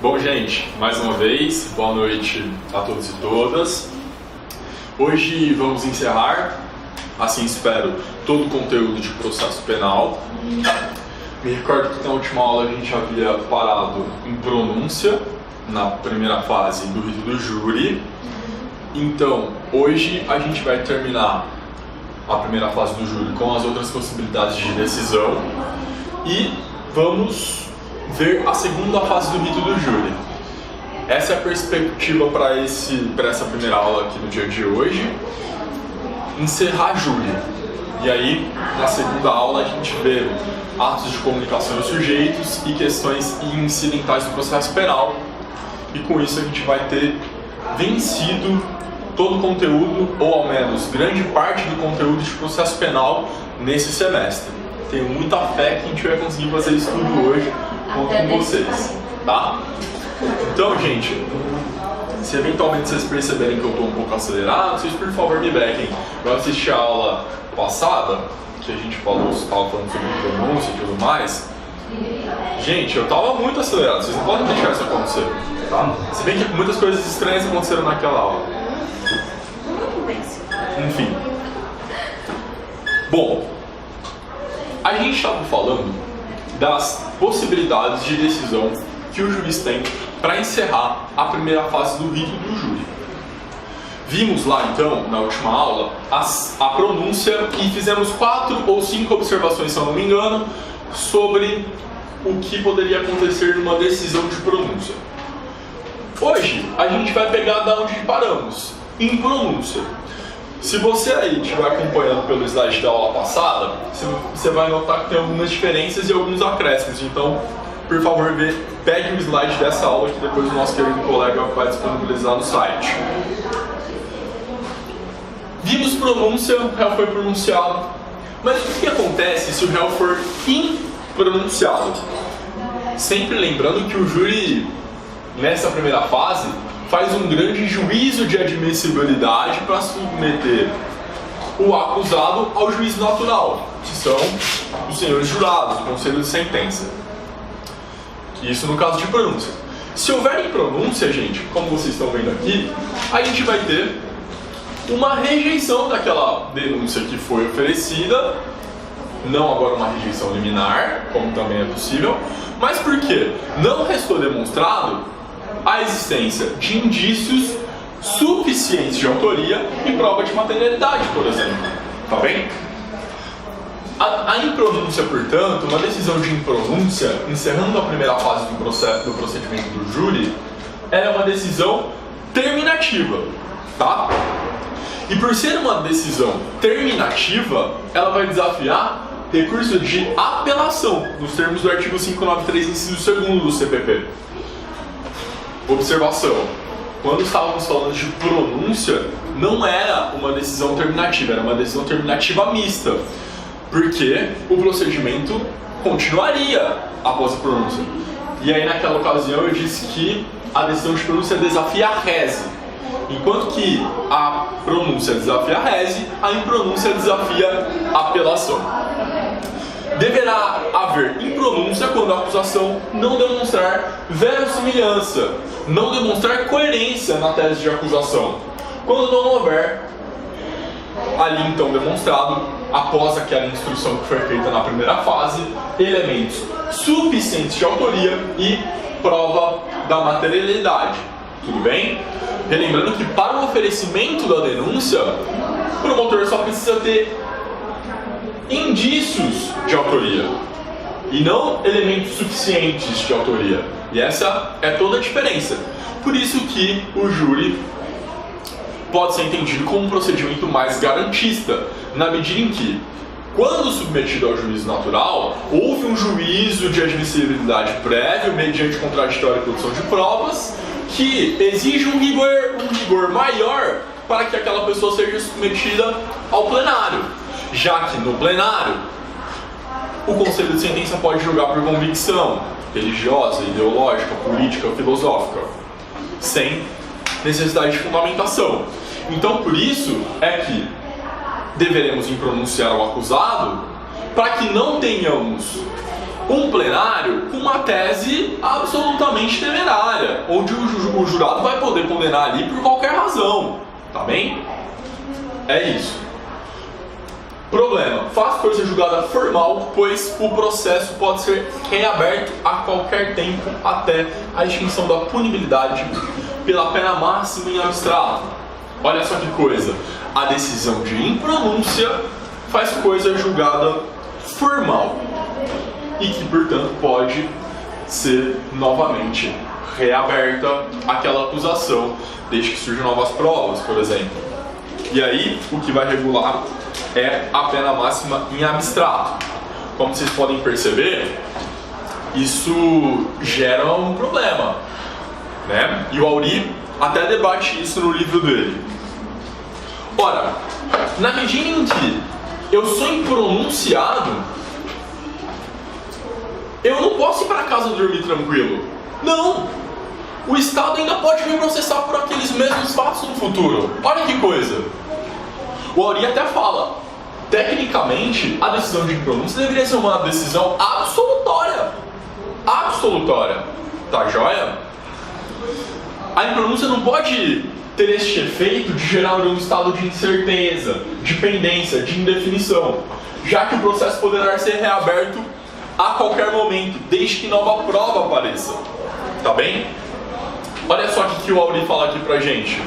Bom, gente, mais uma vez, boa noite a todos e todas. Hoje vamos encerrar, assim espero, todo o conteúdo de processo penal. Me recordo que na última aula a gente havia parado em pronúncia, na primeira fase do rito do júri. Então, hoje a gente vai terminar a primeira fase do júri com as outras possibilidades de decisão e vamos ver a segunda fase do rito do júri. Essa é a perspectiva para essa primeira aula aqui no dia de hoje. Encerrar júri. E aí, na segunda aula, a gente vê atos de comunicação dos sujeitos e questões incidentais do processo penal. E com isso a gente vai ter vencido todo o conteúdo, ou ao menos grande parte do conteúdo de processo penal nesse semestre. Tenho muita fé que a gente vai conseguir fazer isso tudo hoje com vocês, tá? Então, gente, se eventualmente vocês perceberem que eu estou um pouco acelerado, vocês por favor me brequem. Eu assisti a aula passada, que a gente estava falando sobre pronúncia e tudo mais. Gente, eu estava muito acelerado, vocês não podem deixar isso acontecer, tá? Se bem que muitas coisas estranhas aconteceram naquela aula. Enfim. Bom, a gente estava falando das possibilidades de decisão que o juiz tem para encerrar a primeira fase do rito do júri. Vimos lá então, na última aula, a pronúncia e fizemos 4 ou 5 observações, se eu não me engano, sobre o que poderia acontecer numa decisão de pronúncia. Hoje, a gente vai pegar da onde paramos, em pronúncia. Se você aí estiver acompanhando pelo slide da aula passada, você vai notar que tem algumas diferenças e alguns acréscimos. Então, por favor, pegue o slide dessa aula que depois o nosso querido colega vai disponibilizar no site. Vimos pronúncia, o réu foi pronunciado. Mas o que acontece se o réu for impronunciado? Sempre lembrando que o júri, nessa primeira fase, faz um grande juízo de admissibilidade para submeter o acusado ao juízo natural, que são os senhores jurados, o conselho de sentença. Isso no caso de pronúncia. Se houver impronúncia, gente, como vocês estão vendo aqui, a gente vai ter uma rejeição daquela denúncia que foi oferecida, não agora uma rejeição liminar, como também é possível, mas por quê? Não restou demonstrado a existência de indícios suficientes de autoria e prova de materialidade, por exemplo. Tá bem? A impronúncia, portanto, uma decisão de impronúncia, encerrando a primeira fase do procedimento do júri, é uma decisão terminativa, tá? E por ser uma decisão terminativa, ela vai desafiar recurso de apelação, nos termos do artigo 593, inciso 2º do CPP. Observação: quando estávamos falando de pronúncia, não era uma decisão terminativa, era uma decisão terminativa mista, porque o procedimento continuaria após a pronúncia. E aí naquela ocasião eu disse que a decisão de pronúncia desafia a rese, enquanto que a pronúncia desafia a rese, a impronúncia desafia a apelação. Deverá haver impronúncia quando a acusação não demonstrar verossimilhança, não demonstrar coerência na tese de acusação. Quando não houver ali então demonstrado, após aquela instrução que foi feita na primeira fase, elementos suficientes de autoria e prova da materialidade. Tudo bem? Relembrando que para o oferecimento da denúncia, o promotor só precisa ter indícios de autoria e não elementos suficientes de autoria. E essa é toda a diferença. Por isso que o júri pode ser entendido como um procedimento mais garantista, na medida em que, quando submetido ao juízo natural, houve um juízo de admissibilidade prévio mediante contraditório e produção de provas que exige um rigor maior para que aquela pessoa seja submetida ao plenário, já que no plenário o conselho de sentença pode julgar por convicção religiosa, ideológica, política, filosófica, sem necessidade de fundamentação. Então, por isso é que deveremos impronunciar o acusado para que não tenhamos um plenário com uma tese absolutamente temerária, onde o jurado vai poder condenar ali por qualquer razão, tá bem? É isso. Problema: faz coisa julgada formal, pois o processo pode ser reaberto a qualquer tempo até a extinção da punibilidade pela pena máxima em abstrato. Olha só que coisa, a decisão de impronúncia faz coisa julgada formal e que, portanto, pode ser novamente reaberta aquela acusação, desde que surjam novas provas, por exemplo. E aí, o que vai regular é a pena máxima em abstrato. Como vocês podem perceber, isso gera um problema, né? E o Auri até debate isso no livro dele. Ora, na medida em que eu sou impronunciado, eu não posso ir para casa dormir tranquilo. Não! O Estado ainda pode me processar por aqueles mesmos fatos no futuro. Olha que coisa! O Auri até fala, tecnicamente, a decisão de impronúncia deveria ser uma decisão absolutória. Absolutória. Tá joia? A impronúncia não pode ter este efeito de gerar um estado de incerteza, de pendência, de indefinição, já que o processo poderá ser reaberto a qualquer momento, desde que nova prova apareça. Tá bem? Olha só o que o Auri fala aqui pra gente.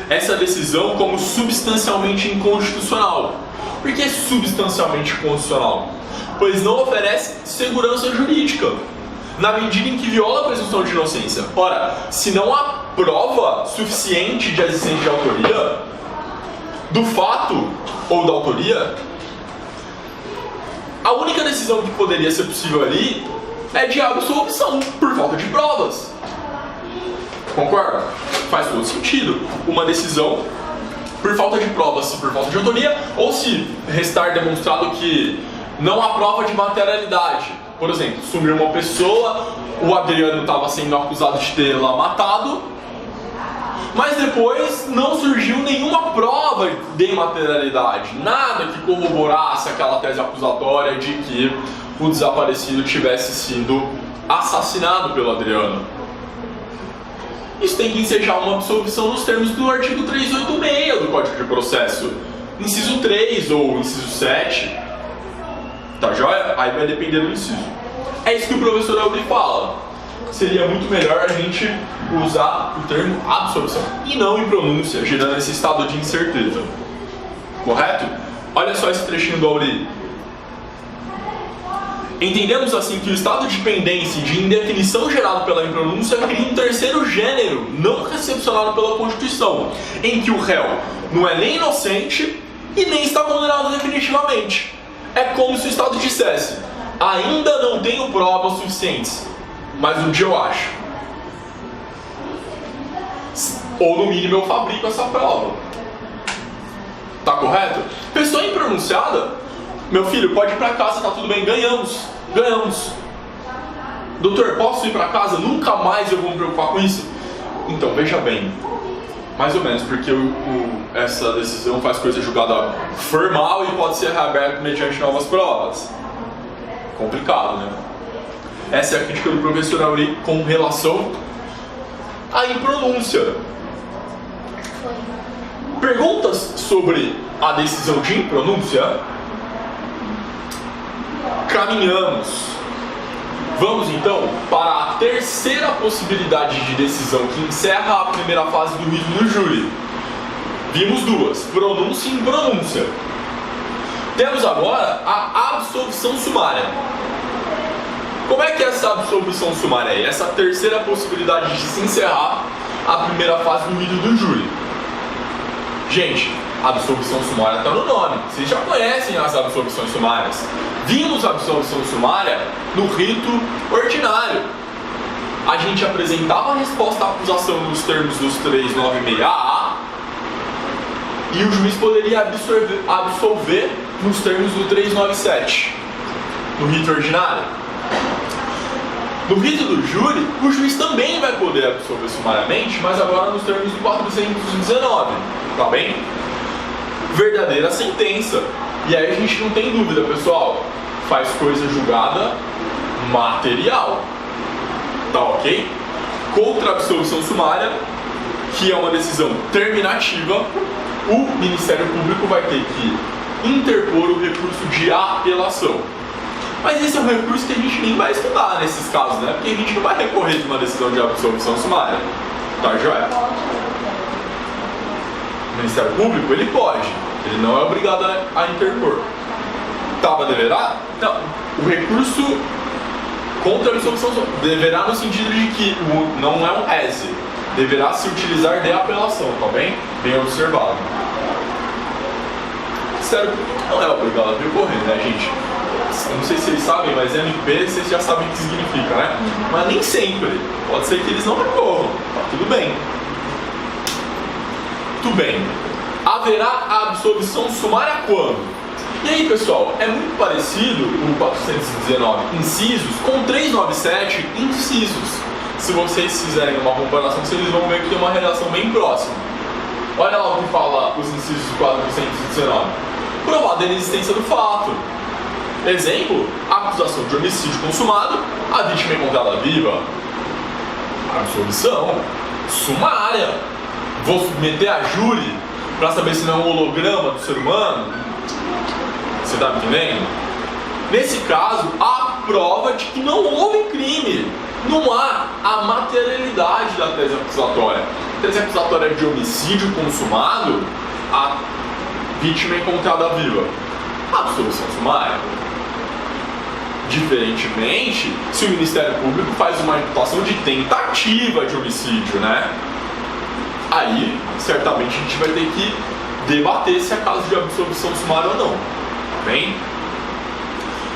Essa decisão como substancialmente inconstitucional. Por que substancialmente inconstitucional? Pois não oferece segurança jurídica, na medida em que viola a presunção de inocência. Ora, se não há prova suficiente de existência de autoria, do fato ou da autoria, a única decisão que poderia ser possível ali é de absolvição, por falta de provas. Concorda? Faz todo sentido. Uma decisão por falta de provas, se por falta de autoria, ou se restar demonstrado que não há prova de materialidade. Por exemplo, sumiu uma pessoa, o Adriano estava sendo acusado de tê-la matado, mas depois não surgiu nenhuma prova de materialidade, nada que corroborasse aquela tese acusatória de que o desaparecido tivesse sido assassinado pelo Adriano. Isso tem que ensejar uma absolvição nos termos do artigo 386 do Código de Processo, inciso 3 ou inciso 7. Tá joia? Aí vai depender do inciso. É isso que o professor Auri fala. Seria muito melhor a gente usar o termo absolvição e não impronúncia, gerando esse estado de incerteza. Correto? Olha só esse trechinho do Auri. Entendemos assim que o estado de pendência e de indefinição gerado pela impronúncia cria um terceiro gênero, não recepcionado pela Constituição, em que o réu não é nem inocente e nem está condenado definitivamente. É como se o Estado dissesse, ainda não tenho provas suficientes, mas um dia eu acho. Ou no mínimo eu fabrico essa prova. Tá correto? Pessoa impronunciada, meu filho, pode ir pra casa, tá tudo bem, ganhamos. Doutor, posso ir pra casa? Nunca mais eu vou me preocupar com isso? Então, veja bem, mais ou menos, porque essa decisão faz coisa julgada formal e pode ser reaberta mediante novas provas. Complicado, né? Essa é a crítica do professor Auri com relação à impronúncia. Perguntas sobre a decisão de impronúncia? Caminhamos. Vamos então para a terceira possibilidade de decisão que encerra a primeira fase do rito do júri. Vimos duas, pronúncia e impronúncia. Temos agora a absolvição sumária. Como é que é essa absolvição sumária aí? Essa terceira possibilidade de se encerrar a primeira fase do rito do júri. Gente, a absolvição sumária está no nome. Vocês já conhecem as absolvições sumárias. Vimos a absolvição sumária no rito ordinário. A gente apresentava a resposta à acusação nos termos dos 396-AA e o juiz poderia absolver nos termos do 397, no rito ordinário. No rito do júri, o juiz também vai poder absolver sumariamente, mas agora nos termos do 419, tá bem? Verdadeira sentença. E aí a gente não tem dúvida, pessoal. faz coisa julgada material. Tá ok? Contra a absolvição sumária, que é uma decisão terminativa, o Ministério Público vai ter que interpor o recurso de apelação. Mas esse é um recurso que a gente nem vai estudar nesses casos, né? Porque a gente não vai recorrer de uma decisão de absolvição sumária. Tá, joia? O Ministério Público, ele pode. Ele não é obrigado a interpor. Tava deverá? Não. O recurso contra a absolvição deverá no sentido de que não é um rese. Deverá se utilizar de apelação, tá bem? Bem observado. Sério, não é obrigado a recorrer, né, gente? Eu não sei se eles sabem, mas MP vocês já sabem o que significa, né? Mas nem sempre. Pode ser que eles não recorram. Tá tudo bem. Tudo bem. Haverá a absolvição sumária quando? E aí, pessoal, é muito parecido o 419 incisos com 397 incisos. Se vocês fizerem uma comparação, vocês vão ver que tem uma relação bem próxima. Olha lá o que fala os incisos do 419. Provada a inexistência do fato. Exemplo, acusação de homicídio consumado, a vítima é encontrada viva. Absolvição sumária. Vou submeter a júri para saber se não é um holograma do ser humano. Você está me entendendo? Nesse caso, há prova de que não houve crime. Não há a materialidade da tese acusatória. A tese acusatória é de homicídio consumado, a vítima é encontrada viva. Absolvição sumária. Diferentemente, se o Ministério Público faz uma imputação de tentativa de homicídio, né? Aí, certamente, a gente vai ter que debater se é caso de absolvição sumária ou não. Tá bem?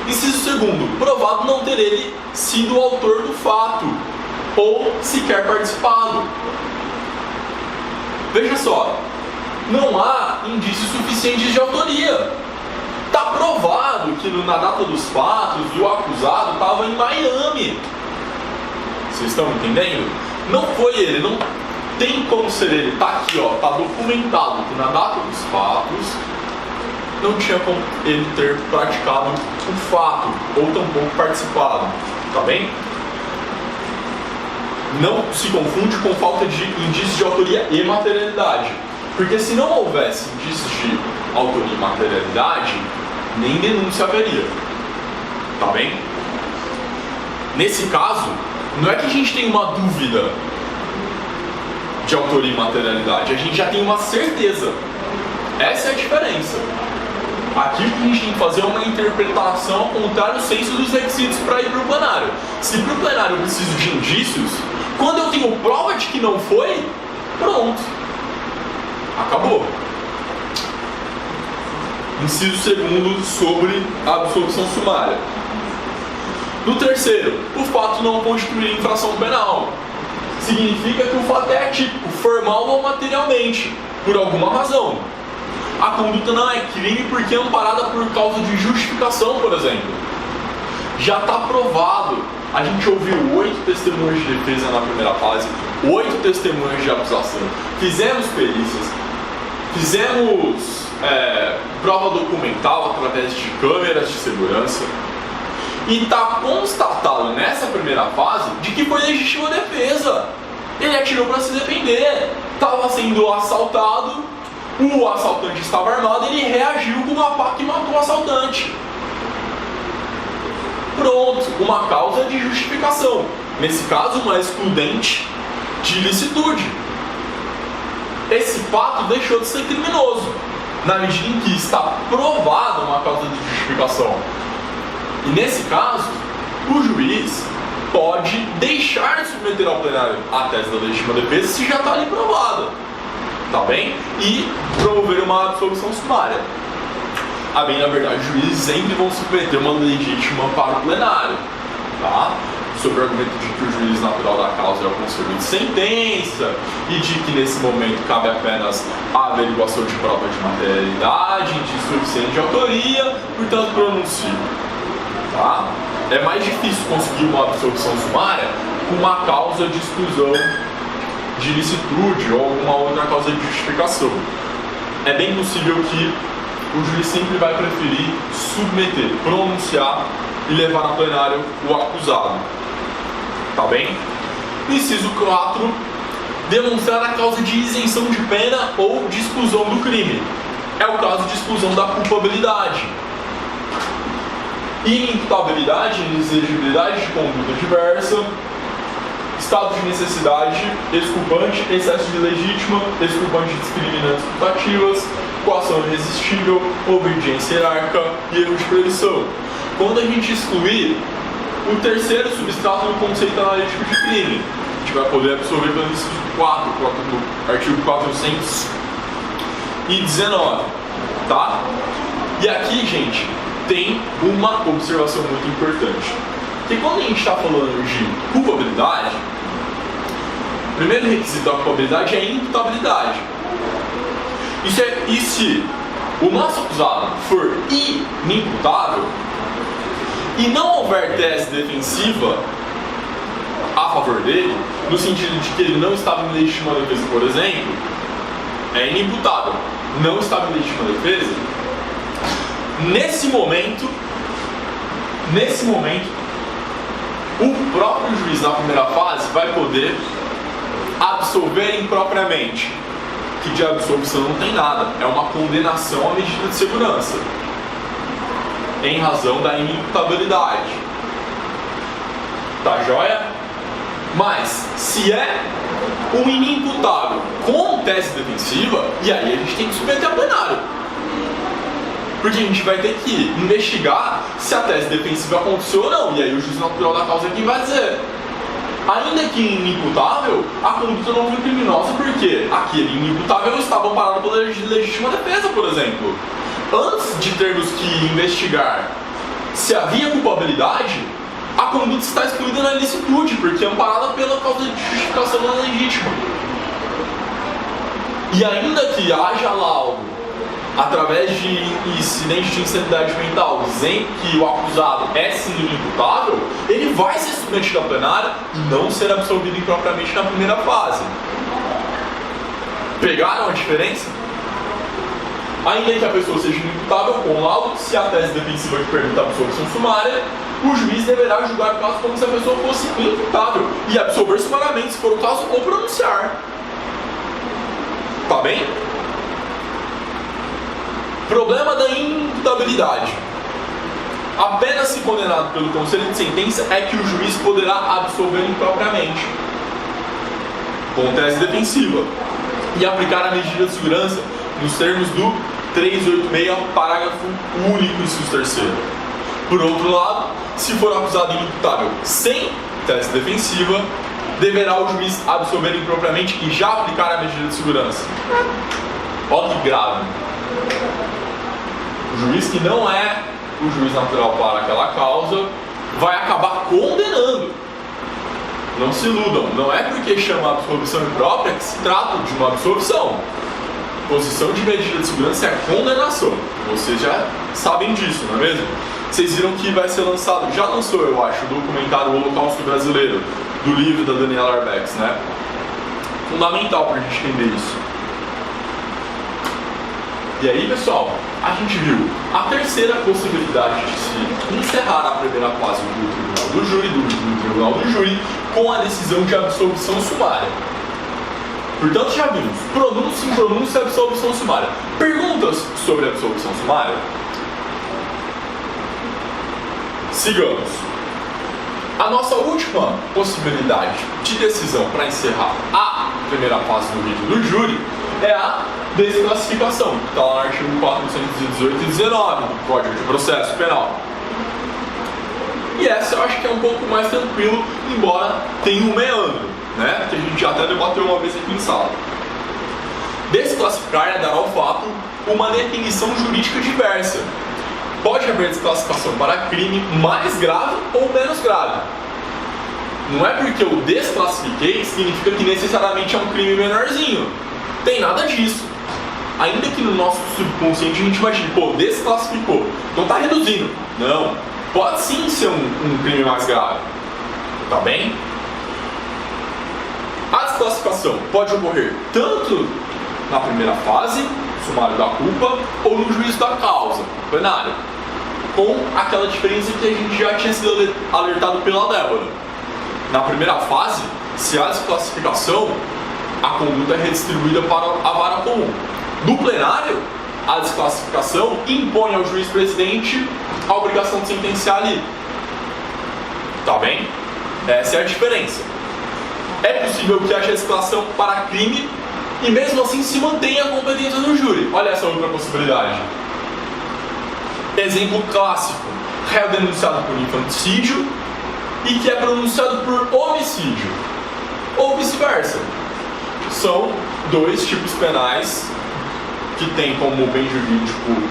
Inciso segundo, provado não ter ele sido o autor do fato ou sequer participado. Veja só, não há indícios suficientes de autoria. Está provado que na data dos fatos o acusado estava em Miami. Vocês estão entendendo? Não foi ele, não tem como ser ele. Está aqui, ó, está documentado que na data dos fatos não tinha como ele ter praticado o fato ou tampouco participado. Tá bem? Não se confunde com falta de indícios de autoria e materialidade. Porque se não houvesse indícios de autoria e materialidade, nem denúncia haveria. Tá bem? Nesse caso, não é que a gente tem uma dúvida de autoria e materialidade, a gente já tem uma certeza. Essa é a diferença. Aqui o que a gente tem que fazer é uma interpretação ao contrário do senso dos requisitos para ir para o plenário. Se para o plenário eu preciso de indícios, quando eu tenho prova de que não foi, pronto. Acabou. Inciso segundo sobre a absolvição sumária. No terceiro, o fato não constituir infração penal. Significa que o fato é atípico, formal ou materialmente, por alguma razão. A conduta não é crime porque é amparada por causa de justificação, por exemplo. Já está provado. A gente ouviu 8 testemunhas de defesa na primeira fase, 8 testemunhas de acusação. Fizemos perícias, fizemos prova documental através de câmeras de segurança. E está constatado nessa primeira fase de que foi legítima defesa. Ele atirou para se defender. Estava sendo assaltado. O assaltante estava armado e ele reagiu com uma faca e matou o assaltante. Pronto, uma causa de justificação. Nesse caso, uma excludente de ilicitude. Esse fato deixou de ser criminoso, na medida em que está provada uma causa de justificação. E nesse caso, o juiz pode deixar de submeter ao plenário a tese da legítima defesa se já está ali provada. Tá bem? E promover uma absolvição sumária. A bem, na verdade, os juízes sempre vão submeter uma legítima para o plenário, tá? Sob o argumento de que o juiz natural da causa é o conselho de sentença e de que nesse momento cabe apenas a averiguação de prova de materialidade, de suficiente de autoria, portanto pronuncio. Tá? É mais difícil conseguir uma absolvição sumária com uma causa de exclusão de ilicitude ou alguma outra causa de justificação. É bem possível que o juiz sempre vai preferir submeter, pronunciar e levar a plenário o acusado. Tá bem? Inciso 4. Demonstrar a causa de isenção de pena ou de exclusão do crime. É o caso de exclusão da culpabilidade. Inimputabilidade, inexigibilidade de conduta diversa, estado de necessidade, exculpante, excesso de legítima, exculpante discriminantes putativas, coação irresistível, obediência hierárquica e erro de previsão. Quando a gente excluir o terceiro substrato do conceito analítico de crime, a gente vai poder absorver pelo inciso 4 do artigo 419, tá? E aqui, gente, tem uma observação muito importante. Que quando a gente está falando de culpabilidade, o primeiro requisito da culpabilidade é a imputabilidade. E se o nosso acusado for inimputável e não houver tese defensiva a favor dele, no sentido de que ele não estava em legítima defesa, por exemplo, é inimputável, não estava em legítima defesa, nesse momento, o próprio juiz na primeira fase vai poder absolver impropriamente, que de absolvição não tem nada, é uma condenação à medida de segurança, em razão da inimputabilidade. Tá joia? Mas, se é um inimputável com tese defensiva, e aí a gente tem que submeter a plenário. Porque a gente vai ter que investigar se a tese defensiva aconteceu ou não, e aí o juiz natural da causa é quem vai dizer. Ainda que inimputável, a conduta não foi criminosa porque aquele inimputável estava amparado pela legítima defesa, por exemplo. Antes de termos que investigar se havia culpabilidade, a conduta está excluída na ilicitude, porque é amparada pela causa de justificação da legítima. E ainda que haja laudo, através de incidente de insanidade mental, dizendo que o acusado é sim inimputável, ele vai ser submetido a plenário e não ser absolvido impropriamente na primeira fase. Pegaram a diferença? Ainda que a pessoa seja inimputável com laudo, se a tese defensiva que permite a absolvição sumária, o juiz deverá julgar o caso como se a pessoa fosse imputável e absolver sumariamente, se for o caso, ou pronunciar. Tá bem? Problema da inimputabilidade. Apenas se condenado pelo conselho de sentença é que o juiz poderá absolver impropriamente, com tese defensiva, e aplicar a medida de segurança nos termos do 386, parágrafo único, inciso 3º. Por outro lado, se for acusado inimputável sem tese defensiva, deverá o juiz absolver impropriamente e já aplicar a medida de segurança. Olha que grave. O juiz que não é o juiz natural para aquela causa vai acabar condenando. Não se iludam, não é porque chama absolvição imprópria que se trata de uma absolvição. Posição de medida de segurança é condenação. Vocês já sabem disso, não é mesmo? Vocês viram que vai ser lançado, já lançou, eu acho, o documentário O Holocausto Brasileiro, do livro da Daniela Arbex, né? Fundamental para a gente entender isso. E aí, pessoal, a gente viu a terceira possibilidade de se encerrar a primeira fase do Tribunal do Júri com a decisão de absolvição sumária. Portanto, já vimos pronúncia, impronúncia e absolvição sumária. Perguntas sobre a absolvição sumária? Sigamos. A nossa última possibilidade de decisão para encerrar a primeira fase do rito do júri é a desclassificação, que está lá no artigo 418 e 19 do Código de Processo Penal. E essa eu acho que é um pouco mais tranquilo, embora tenha um meandro, né? Que a gente já até debateu uma vez aqui em sala. Desclassificar é dar ao fato uma definição jurídica diversa. Pode haver desclassificação para crime mais grave ou menos grave. Não é porque eu desclassifiquei que significa que necessariamente é um crime menorzinho. Tem nada disso. Ainda que no nosso subconsciente a gente imagine, pô, desclassificou, então tá reduzindo. Não, pode sim ser um crime mais grave. Tá bem? A desclassificação pode ocorrer tanto na primeira fase, sumário da culpa ou no juízo da causa, plenário. Com aquela diferença que a gente já tinha sido alertado pela Débora. Na primeira fase, se há desclassificação, a conduta é redistribuída para a vara comum. No plenário, a desclassificação impõe ao juiz-presidente a obrigação de sentenciar ali. Tá bem? Essa é a diferença. É possível que haja desclassificação para crime e mesmo assim se mantenha a competência do júri. Olha essa outra possibilidade. Exemplo clássico: réu denunciado por infanticídio e que é pronunciado por homicídio, ou vice-versa. São dois tipos penais que têm como bem jurídico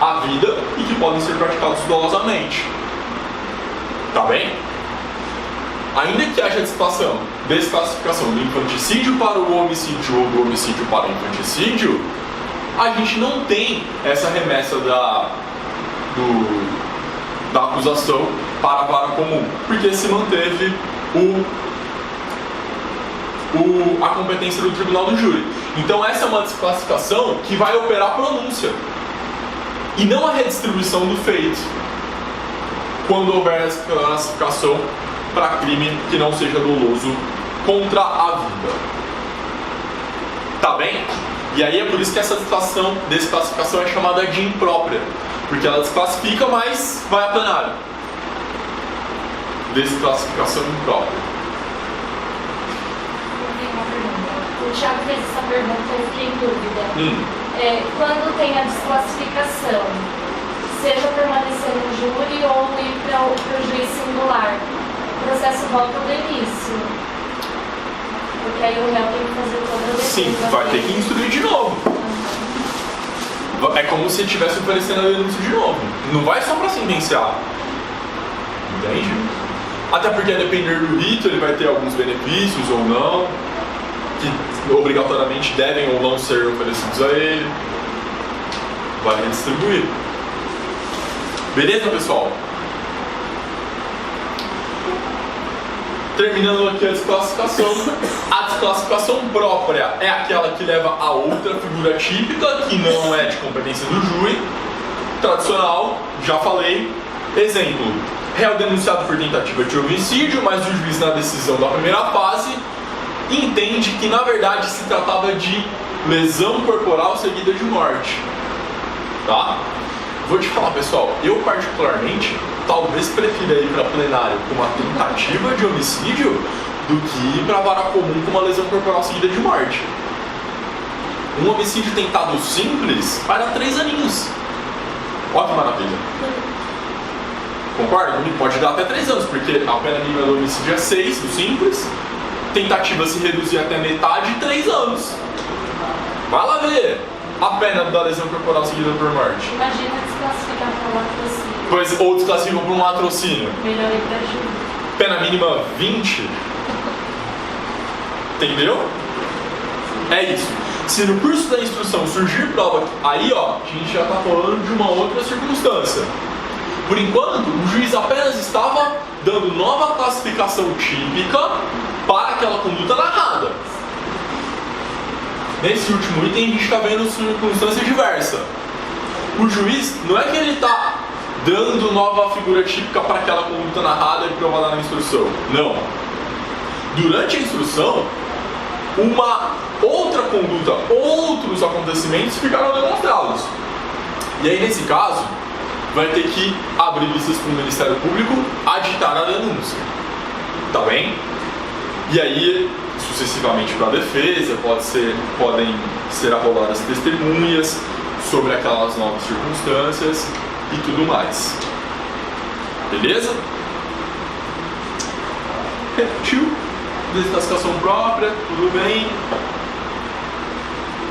a vida e que podem ser praticados dolosamente. Tá bem? Ainda que haja desclassificação do infanticídio para o homicídio ou do homicídio para o infanticídio, a gente não tem essa remessa da acusação para a vara comum, porque se manteve a competência do tribunal do júri. Então essa é uma desclassificação que vai operar a pronúncia e não a redistribuição do feito, quando houver desclassificação para crime que não seja doloso contra a vida. Tá bem? E aí é por isso que essa desclassificação é chamada de imprópria, porque ela desclassifica, mas vai a plenário. Desclassificação imprópria. Eu tenho uma pergunta. O Thiago fez essa pergunta e eu fiquei em dúvida. Quando tem a desclassificação, seja permanecer no júri ou ir para o juiz singular, o processo volta do início. Porque aí o réu tem que fazer toda a defesa. Sim, vai ter que instruir de novo. É como se estivesse oferecendo a denúncia de novo. Não vai só para sentenciar. Entende? Até porque, a depender do rito, ele vai ter alguns benefícios ou não, que obrigatoriamente devem ou não ser oferecidos a ele. Vai redistribuir. Beleza, pessoal? Terminando aqui a desclassificação própria é aquela que leva a outra figura típica, que não é de competência do júri. Tradicional, já falei. Exemplo: réu denunciado por tentativa de homicídio, mas o juiz, na decisão da primeira fase, entende que na verdade se tratava de lesão corporal seguida de morte. Tá? Vou te falar, pessoal, eu particularmente talvez prefira ir para plenário com uma tentativa de homicídio do que ir para a vara comum com uma lesão corporal seguida de morte. Um homicídio tentado simples vai dar 3 aninhos. Olha que maravilha. Concorda? Pode dar até 3 anos, porque a pena mínima do homicídio é 6, do simples. Tentativa se reduzir até metade, 3 anos. Vai lá ver a pena da lesão corporal seguida por morte. Imagina desclassificar por um latrocínio. Pois, ou desclassifica por um latrocínio. Melhor ir pra júri. Pena mínima 20. Entendeu? É isso. Se no curso da instrução surgir prova, aí ó, a gente já está falando de uma outra circunstância. Por enquanto, o juiz apenas estava dando nova classificação típica para aquela conduta narrada. Nesse último item a gente está vendo circunstância diversa. O juiz, não é que ele está dando nova figura típica para aquela conduta narrada e provada na instrução. Não. Durante a instrução, uma outra conduta, outros acontecimentos ficaram demonstrados. E aí, nesse caso, vai ter que abrir vistas para o Ministério Público aditar a denúncia. Tá bem? E aí, sucessivamente para a defesa, podem ser arroladas testemunhas sobre aquelas novas circunstâncias e tudo mais. Beleza? Repetiu? Desclassificação própria, tudo bem?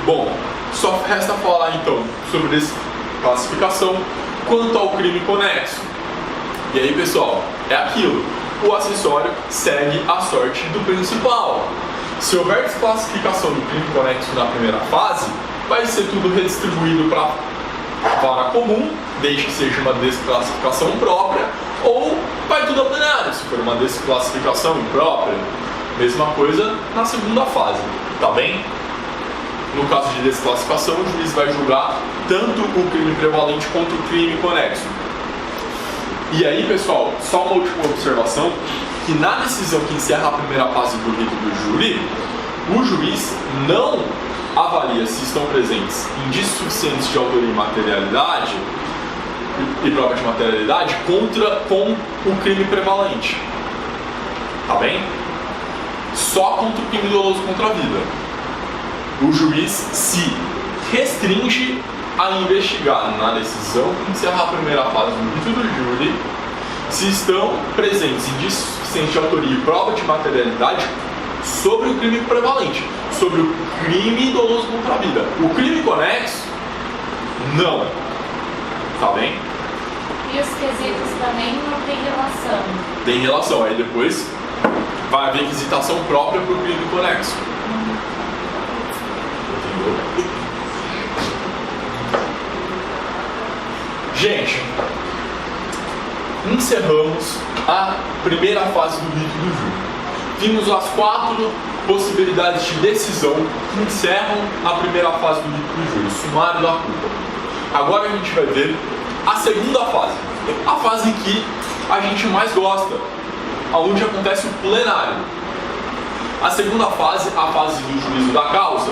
Bom, só resta falar então sobre desclassificação quanto ao crime conexo. E aí, pessoal, é aquilo. O acessório segue a sorte do principal. Se houver desclassificação do crime conexo na primeira fase, vai ser tudo redistribuído para a vara comum, desde que seja uma desclassificação própria, ou vai tudo a plenário, se for uma desclassificação imprópria. Mesma coisa na segunda fase, tá bem? no caso de desclassificação, o juiz vai julgar tanto o crime prevalente quanto o crime conexo. E aí, pessoal, só uma última observação, que na decisão que encerra a primeira fase do rito do júri, o juiz não avalia se estão presentes indícios suficientes de autoria e materialidade e prova de materialidade com o crime prevalente. Tá bem? Só contra o crime doloso contra a vida. O juiz se restringe a investigar na decisão que encerra a primeira fase do rito do júri se estão presentes indícios suficientes de autoria e prova de materialidade sobre o crime prevalente, sobre o crime doloso contra a vida. O crime conexo, não. Tá bem? E os quesitos também não tem relação? Tem relação, aí depois vai haver quisitação própria para o crime conexo. Entendeu? Gente, encerramos a primeira fase do rito do júri. Vimos as 4 possibilidades de decisão que encerram a primeira fase do rito do júri, sumário da culpa. Agora a gente vai ver a segunda fase, a fase que a gente mais gosta, onde acontece o plenário. A segunda fase, a fase do juízo da causa,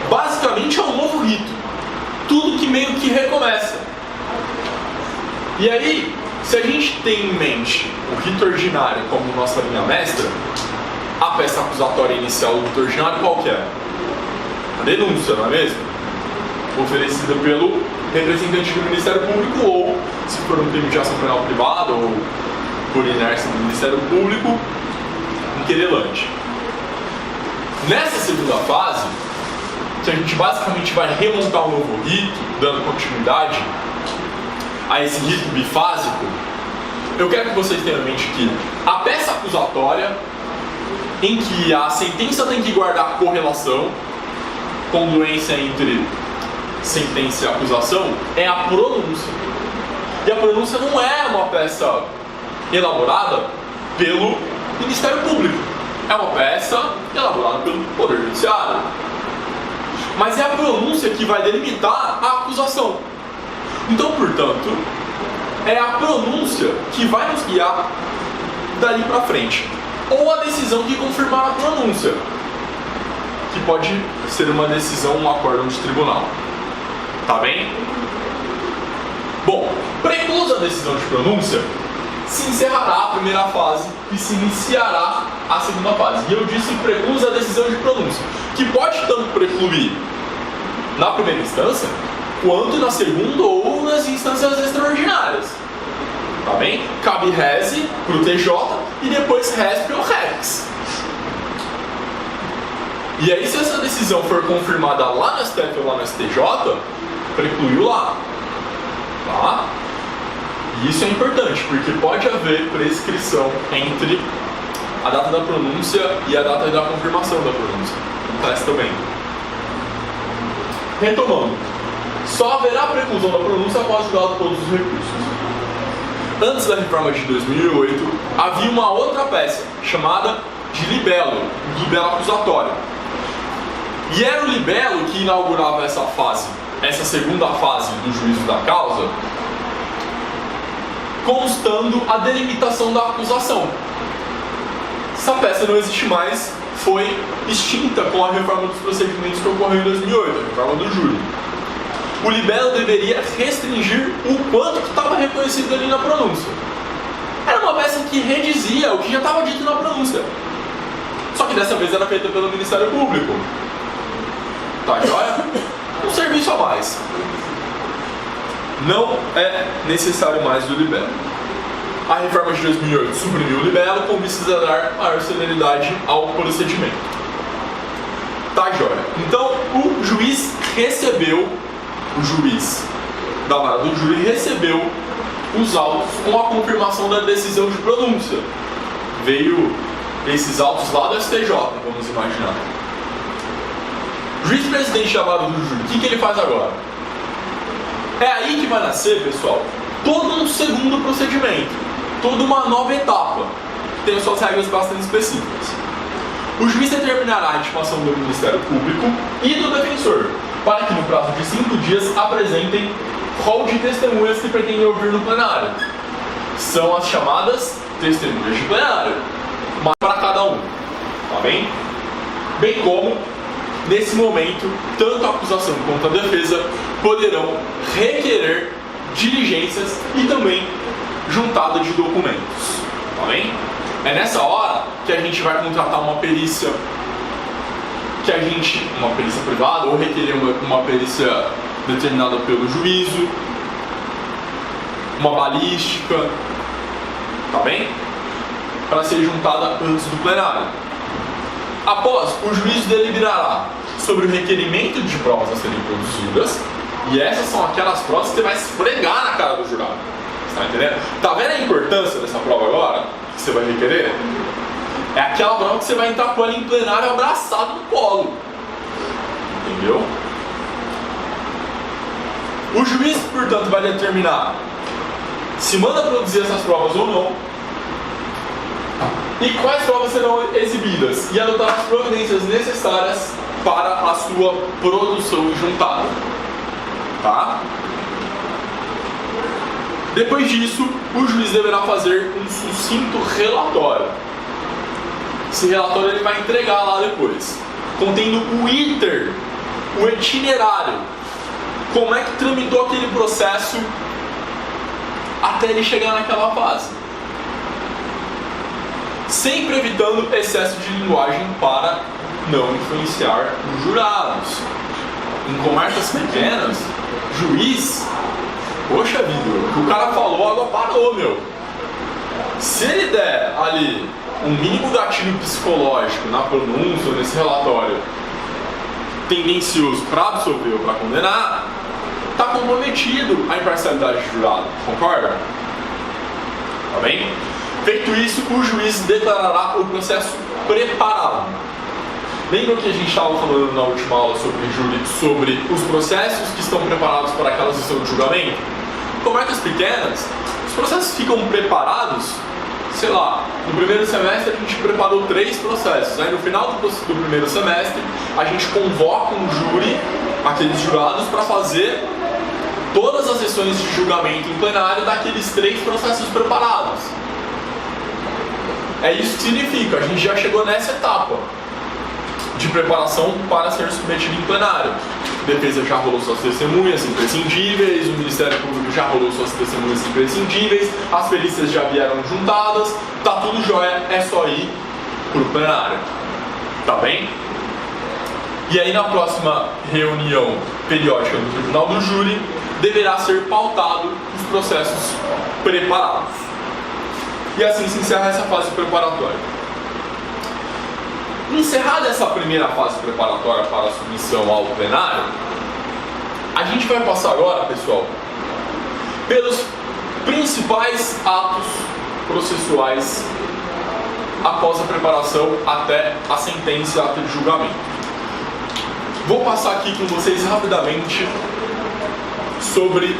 basicamente é um novo rito, tudo que meio que recomeça. E aí, se a gente tem em mente o rito ordinário como nossa linha mestra, a peça acusatória inicial do rito ordinário qual que é? A denúncia, não é mesmo? Oferecida pelo representante do Ministério Público ou, se for um crime de ação penal privada ou por inércia do Ministério Público, um querelante. Nessa segunda fase, que a gente basicamente vai remontar um novo rito, dando continuidade a esse rito bifásico, eu quero que vocês tenham em mente que a peça acusatória, em que a sentença tem que guardar correlação, congruência entre sentença e acusação, é a pronúncia. E a pronúncia não é uma peça elaborada pelo Ministério Público, é uma peça elaborada pelo Poder Judiciário. Mas é a pronúncia que vai delimitar a acusação. Então, portanto, é a pronúncia que vai nos guiar dali para frente. Ou a decisão que confirmar a pronúncia, que pode ser uma decisão, um acórdão de tribunal. Tá bem? Bom, preclusa a decisão de pronúncia, se encerrará a primeira fase e se iniciará a segunda fase. E eu disse preclusa a decisão de pronúncia, que pode tanto precluir na primeira instância, quanto na segunda ou nas instâncias extraordinárias. Tá bem? Cabe reze pro TJ e depois respe ou rex. E aí, se essa decisão for confirmada lá no STF ou lá no STJ, precluiu lá. Tá? E isso é importante, porque pode haver prescrição entre a data da pronúncia e a data da confirmação da pronúncia. Acontece também. Retomando. Só haverá preclusão da pronúncia após julgado todos os recursos. Antes da reforma de 2008, havia uma outra peça, chamada de libelo acusatório. E era o libelo que inaugurava essa fase, essa segunda fase do juízo da causa, constando a delimitação da acusação. Essa peça não existe mais, foi extinta com a reforma dos procedimentos que ocorreu em 2008, a reforma do júri. O libelo deveria restringir o quanto que estava reconhecido ali na pronúncia. Era uma peça que redizia o que já estava dito na pronúncia. Só que dessa vez era feita pelo Ministério Público. Tá, joia? Um serviço a mais. Não é necessário mais do libelo. A reforma de 2008 suprimiu o libelo com vistas a dar maior celeridade ao procedimento. Tá, joia? Então, o juiz da vara do júri recebeu os autos com a confirmação da decisão de pronúncia. Veio esses autos lá do STJ, vamos imaginar. O juiz-presidente da vara do júri, o que ele faz agora? É aí que vai nascer, pessoal, todo um segundo procedimento, toda uma nova etapa, que tem suas regras bastante específicas. O juiz determinará a intimação do Ministério Público e do defensor, para que no prazo de 5 dias apresentem rol de testemunhas que pretendem ouvir no plenário. São as chamadas testemunhas de plenário, uma para cada um, tá bem? Bem como, nesse momento, tanto a acusação quanto a defesa poderão requerer diligências e também juntada de documentos, tá bem? É nessa hora que a gente vai contratar uma perícia uma perícia privada, ou requerer uma perícia determinada pelo juízo, uma balística, tá bem? Para ser juntada antes do plenário. Após, o juiz deliberará sobre o requerimento de provas a serem produzidas, e essas são aquelas provas que você vai esfregar na cara do jurado. Você tá entendendo? Tá vendo a importância dessa prova agora? Que você vai requerer? É aquela prova que você vai entrar com ela em plenário abraçado no colo. Entendeu? O juiz, portanto, vai determinar se manda produzir essas provas ou não, e quais provas serão exibidas, e adotar as providências necessárias para a sua produção juntada. Tá? Depois disso, o juiz deverá fazer um sucinto relatório. Esse relatório ele vai entregar lá depois, contendo o iter, o itinerário, como é que tramitou aquele processo até ele chegar naquela fase. Sempre evitando excesso de linguagem para não influenciar os jurados. Em comarcas pequenas, juiz, poxa vida, o que o cara falou, a água parou, meu. Se ele der ali um mínimo gatilho psicológico na pronúncia, nesse relatório, tendencioso para absolver ou para condenar, está comprometido a imparcialidade do jurado, concorda? Tá bem? Feito isso, o juiz declarará o processo preparado. Lembra que a gente estava falando na última aula sobre os processos que estão preparados para aquela sessão de julgamento? Em comarcas pequenas, os processos ficam preparados, sei lá, no primeiro semestre a gente preparou 3 processos. Aí no final do primeiro semestre, a gente convoca um júri, aqueles jurados, para fazer todas as sessões de julgamento em plenário daqueles 3 processos preparados. É isso que significa, a gente já chegou nessa etapa de preparação para ser submetido em plenário. A defesa já rolou suas testemunhas imprescindíveis, o Ministério Público já rolou suas testemunhas imprescindíveis, as perícias já vieram juntadas, tá tudo jóia, é só ir pro plenário. Tá bem? E aí na próxima reunião periódica do Tribunal do Júri, deverá ser pautado os processos preparados. E assim se encerra essa fase preparatória. Encerrada essa primeira fase preparatória para a submissão ao plenário, a gente vai passar agora, pessoal, pelos principais atos processuais após a preparação até a sentença e ato de julgamento. Vou passar aqui com vocês rapidamente sobre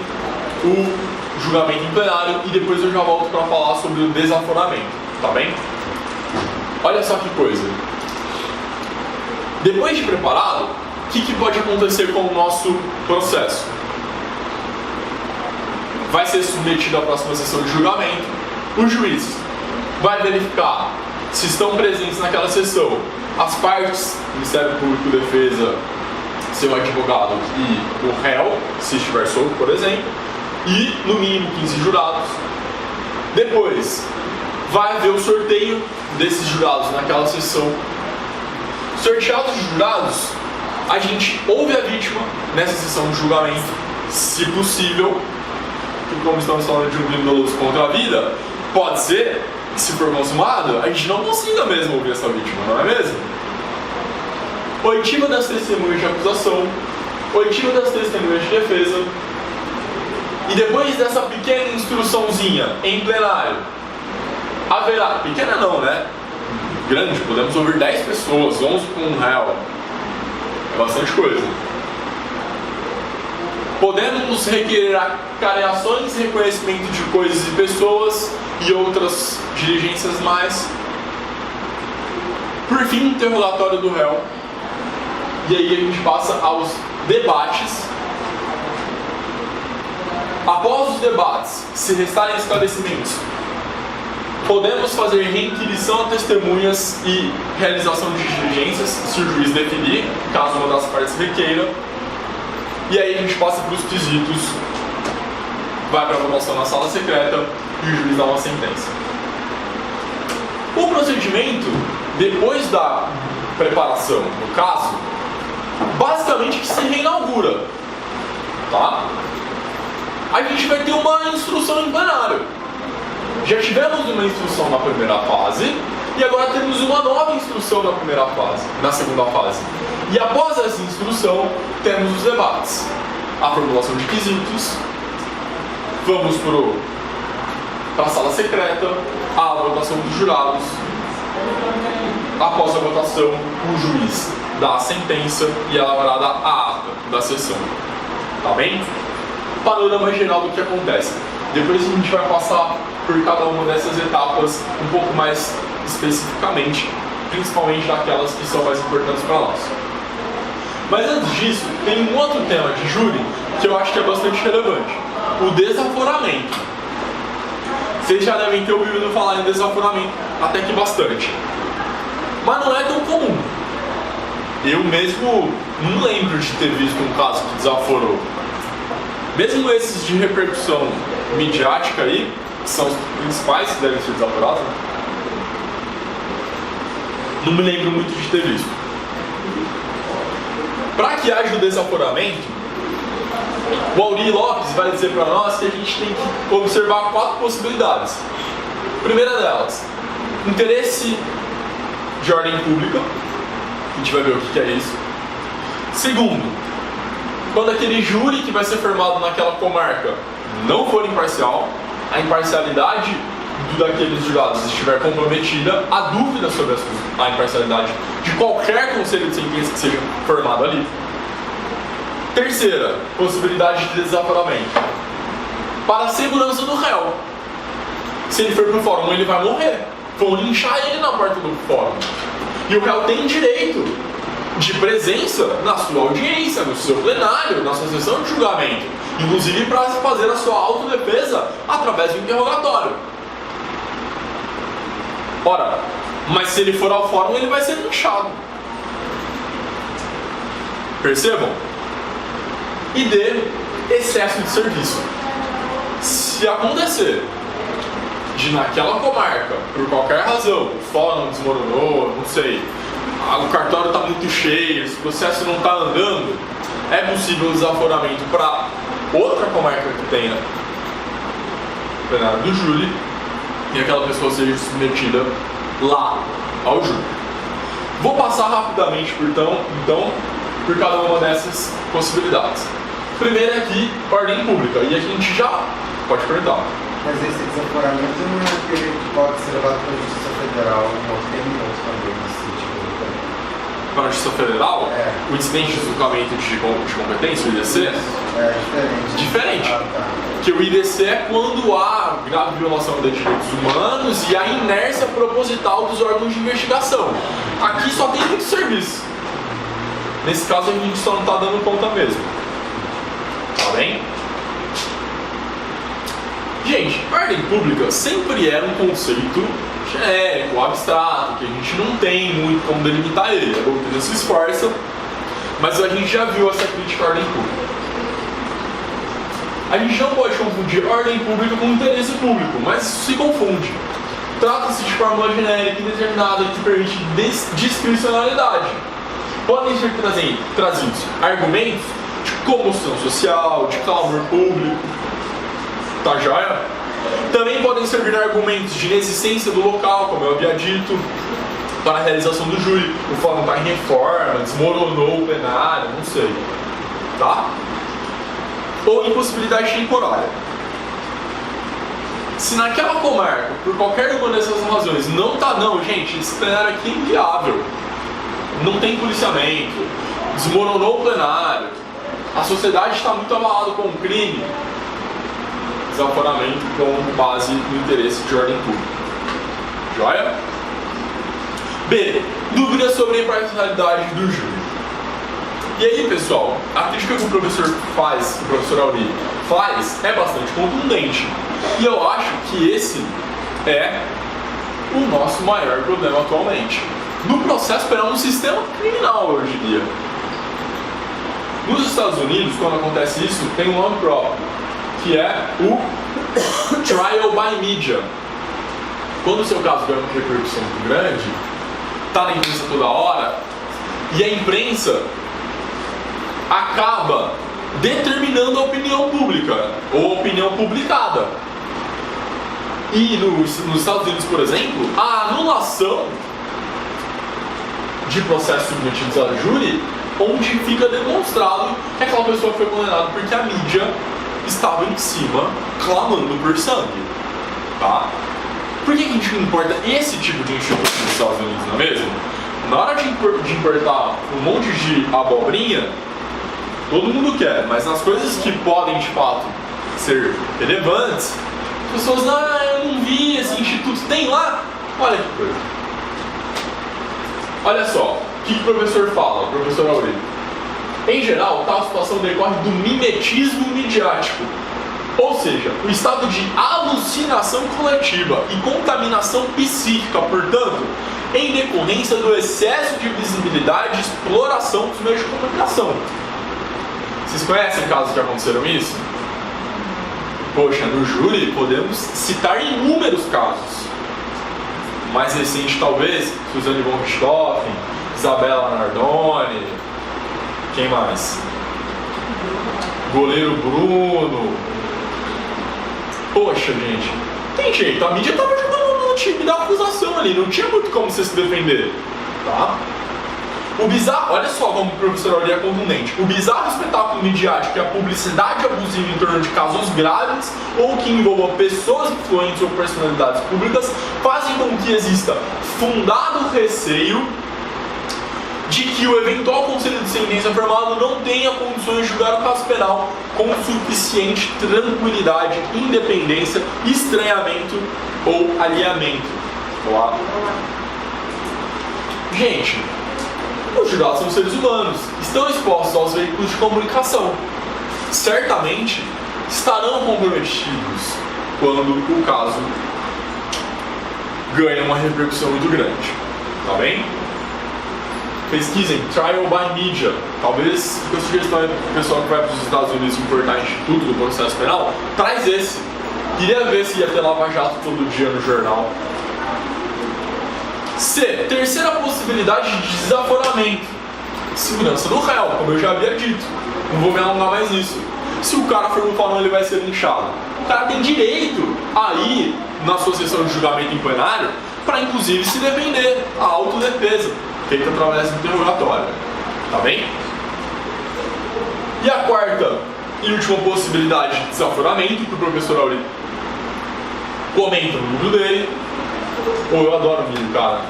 o julgamento em plenário e depois eu já volto para falar sobre o desaforamento, tá bem? Olha só que coisa. Depois de preparado, o que pode acontecer com o nosso processo? Vai ser submetido à próxima sessão de julgamento. O juiz vai verificar se estão presentes naquela sessão as partes, Ministério Público, Defesa, seu advogado e o réu, se estiver solto, por exemplo, e no mínimo 15 jurados. Depois, vai haver o sorteio desses jurados naquela sessão. Sorteados os jurados, a gente ouve a vítima nessa sessão de julgamento, se possível, porque como estamos falando de um crime doloso contra a vida, pode ser que, se for consumado, a gente não consiga mesmo ouvir essa vítima, não é mesmo? Oitiva das testemunhas de acusação, oitiva das testemunhas de defesa, e depois dessa pequena instruçãozinha em plenário, haverá, pequena não, né? Grande, podemos ouvir 10 pessoas, 11 com um réu, é bastante coisa. Podemos requerer acareações, reconhecimento de coisas e pessoas e outras diligências mais. Por Por fim, interrogatório do réu. E aí a gente passa aos debates. Após os debates, se restarem esclarecimentos, podemos fazer reinquirição a testemunhas e realização de diligências, se o juiz definir, caso uma das partes requeira. E aí a gente passa para os quesitos, vai para a votação na sala secreta e o juiz dá uma sentença. O procedimento, depois da preparação do caso, basicamente que se reinaugura, tá? A gente vai ter uma instrução em plenário. Já tivemos uma instrução na primeira fase e agora temos uma nova instrução na primeira fase, na segunda fase. E após essa instrução, temos os debates, a formulação de quesitos, vamos para a sala secreta, a votação dos jurados. Após a votação, o juiz dá a sentença e é elaborada a ata da sessão. Tá bem? Panorama geral do que acontece. Depois a gente vai passar por cada uma dessas etapas um pouco mais especificamente, principalmente daquelas que são mais importantes para nós. Mas antes disso, tem um outro tema de júri que eu acho que é bastante relevante: o desaforamento. Vocês já devem ter ouvido falar em desaforamento, até que bastante. Mas não é tão comum. Eu mesmo não lembro de ter visto um caso que desaforou. Mesmo esses de repercussão midiática aí, que são os principais que devem ser desaforados, não me lembro muito de ter visto. Para que haja o desaforamento, o Auri Lopes vai dizer para nós que a gente tem que observar 4 possibilidades. Primeira delas, interesse de ordem pública. A gente vai ver o que é isso. Segundo, quando aquele júri que vai ser formado naquela comarca não for imparcial, a imparcialidade daqueles jurados estiver comprometida, há dúvida sobre a imparcialidade de qualquer conselho de sentença que seja formado ali. Terceira, possibilidade de desaforamento. Para a segurança do réu. Se ele for para o fórum, ele vai morrer. Vão linchar ele na porta do fórum. E o réu tem direito de presença na sua audiência, no seu plenário, na sua sessão de julgamento. Inclusive para fazer a sua autodefesa através do interrogatório. Ora, mas se ele for ao fórum, ele vai ser linchado. Percebam? E D, excesso de serviço. Se acontecer de naquela comarca, por qualquer razão, o fórum desmoronou, não sei, o cartório está muito cheio, esse processo não está andando, é possível o desaforamento para outra comarca que tenha plenário do júri e aquela pessoa seja submetida lá ao júri. Vou passar rapidamente, então, por cada uma dessas possibilidades. Primeiro aqui, ordem pública, e aqui a gente já pode perguntar. Mas esse desaforamento não é aquele que pode ser levado para a Justiça Federal, não tem outro também nesse sentido. Para a Justiça Federal, o incidente de julgamento de competência, o IDC, é diferente. Diferente. Ah, tá. Que o IDC é quando há grave violação de direitos humanos e a inércia proposital dos órgãos de investigação. Aqui só tem muito serviço. Nesse caso a gente só não está dando conta mesmo. Tá bem? Gente, ordem pública sempre era um conceito genérico, abstrato, que a gente não tem muito como delimitar ele. A doutrina se esforça, mas a gente já viu essa crítica à ordem pública. A gente não pode confundir ordem pública com interesse público, mas isso se confunde. Trata-se de fórmula genérica indeterminada que permite discricionalidade. Podem ser trazidos argumentos de comoção social, de clamor público, tá joia? Também podem servir argumentos de inexistência do local, como eu havia dito, para a realização do júri. O fórum está em reforma, desmoronou o plenário, não sei. Tá? Ou impossibilidade temporária. Se naquela comarca, por qualquer uma dessas razões, não, gente, esse plenário aqui é inviável. Não tem policiamento, desmoronou o plenário, a sociedade está muito abalada com o crime, desaforamento com base no interesse de ordem pública. Joia? B. Dúvidas sobre a imparcialidade do júri. E aí, pessoal, a crítica que o professor Auri faz, é bastante contundente. E eu acho que esse é o nosso maior problema atualmente. No processo penal, no sistema criminal, eu diria. Nos Estados Unidos, quando acontece isso, tem um nome próprio, que é o trial by media. Quando o seu caso ganha uma repercussão muito grande, está na imprensa toda hora, e a imprensa acaba determinando a opinião pública, ou a opinião publicada. E nos Estados Unidos, por exemplo, a anulação de processos submetidos a júri, onde fica demonstrado que aquela pessoa foi condenada porque a mídia estava em cima clamando por sangue. Tá? Por que a gente não importa esse tipo de instituto nos Estados Unidos, não é mesmo? Na hora de importar um monte de abobrinha, todo mundo quer, mas nas coisas que podem de fato ser relevantes, as pessoas, eu não vi esse instituto, tem lá? Olha que coisa. Olha só, o que o professor fala, o professor Auri? Em geral, tal situação decorre do mimetismo midiático, ou seja, o estado de alucinação coletiva e contaminação psíquica, portanto, em decorrência do excesso de visibilidade e exploração dos meios de comunicação. Vocês conhecem casos que aconteceram isso? Poxa, no júri podemos citar inúmeros casos. Mais recente, talvez, Suzane von Richthofen, Isabela Nardoni, quem mais? Goleiro Bruno. Poxa, gente, tem jeito, a mídia estava jogando no time da acusação ali, não tinha muito como você se defender, tá? O bizarro, olha só como o professor Auri é contundente. O bizarro espetáculo midiático e a publicidade abusiva em torno de casos graves ou que envolvam pessoas influentes ou personalidades públicas fazem com que exista fundado receio de que o eventual conselho de sentença formado não tenha condições de julgar o caso penal com suficiente tranquilidade, independência, estranhamento ou alinhamento. Olá. Gente, os jurados são seres humanos, estão expostos aos veículos de comunicação. Certamente estarão comprometidos quando o caso ganha uma repercussão muito grande. Tá bem? Pesquisem Trial by Media. Talvez eu sugestão para o pessoal que vai para os Estados Unidos importar Instituto do Processo Penal, traz esse. Queria ver se ia ter Lava Jato todo dia no jornal. C. Terceira possibilidade de desaforamento. Segurança do réu, como eu já havia dito. Não vou me alongar mais nisso. Se o cara for no falão, ele vai ser linchado. O cara tem direito a ir na sua sessão de julgamento em plenário para, inclusive, se defender. A autodefesa, feita através do interrogatório. Tá bem? E a quarta e última possibilidade de desaforamento, que o professor Auri comenta no livro dele. Eu adoro milho, cara.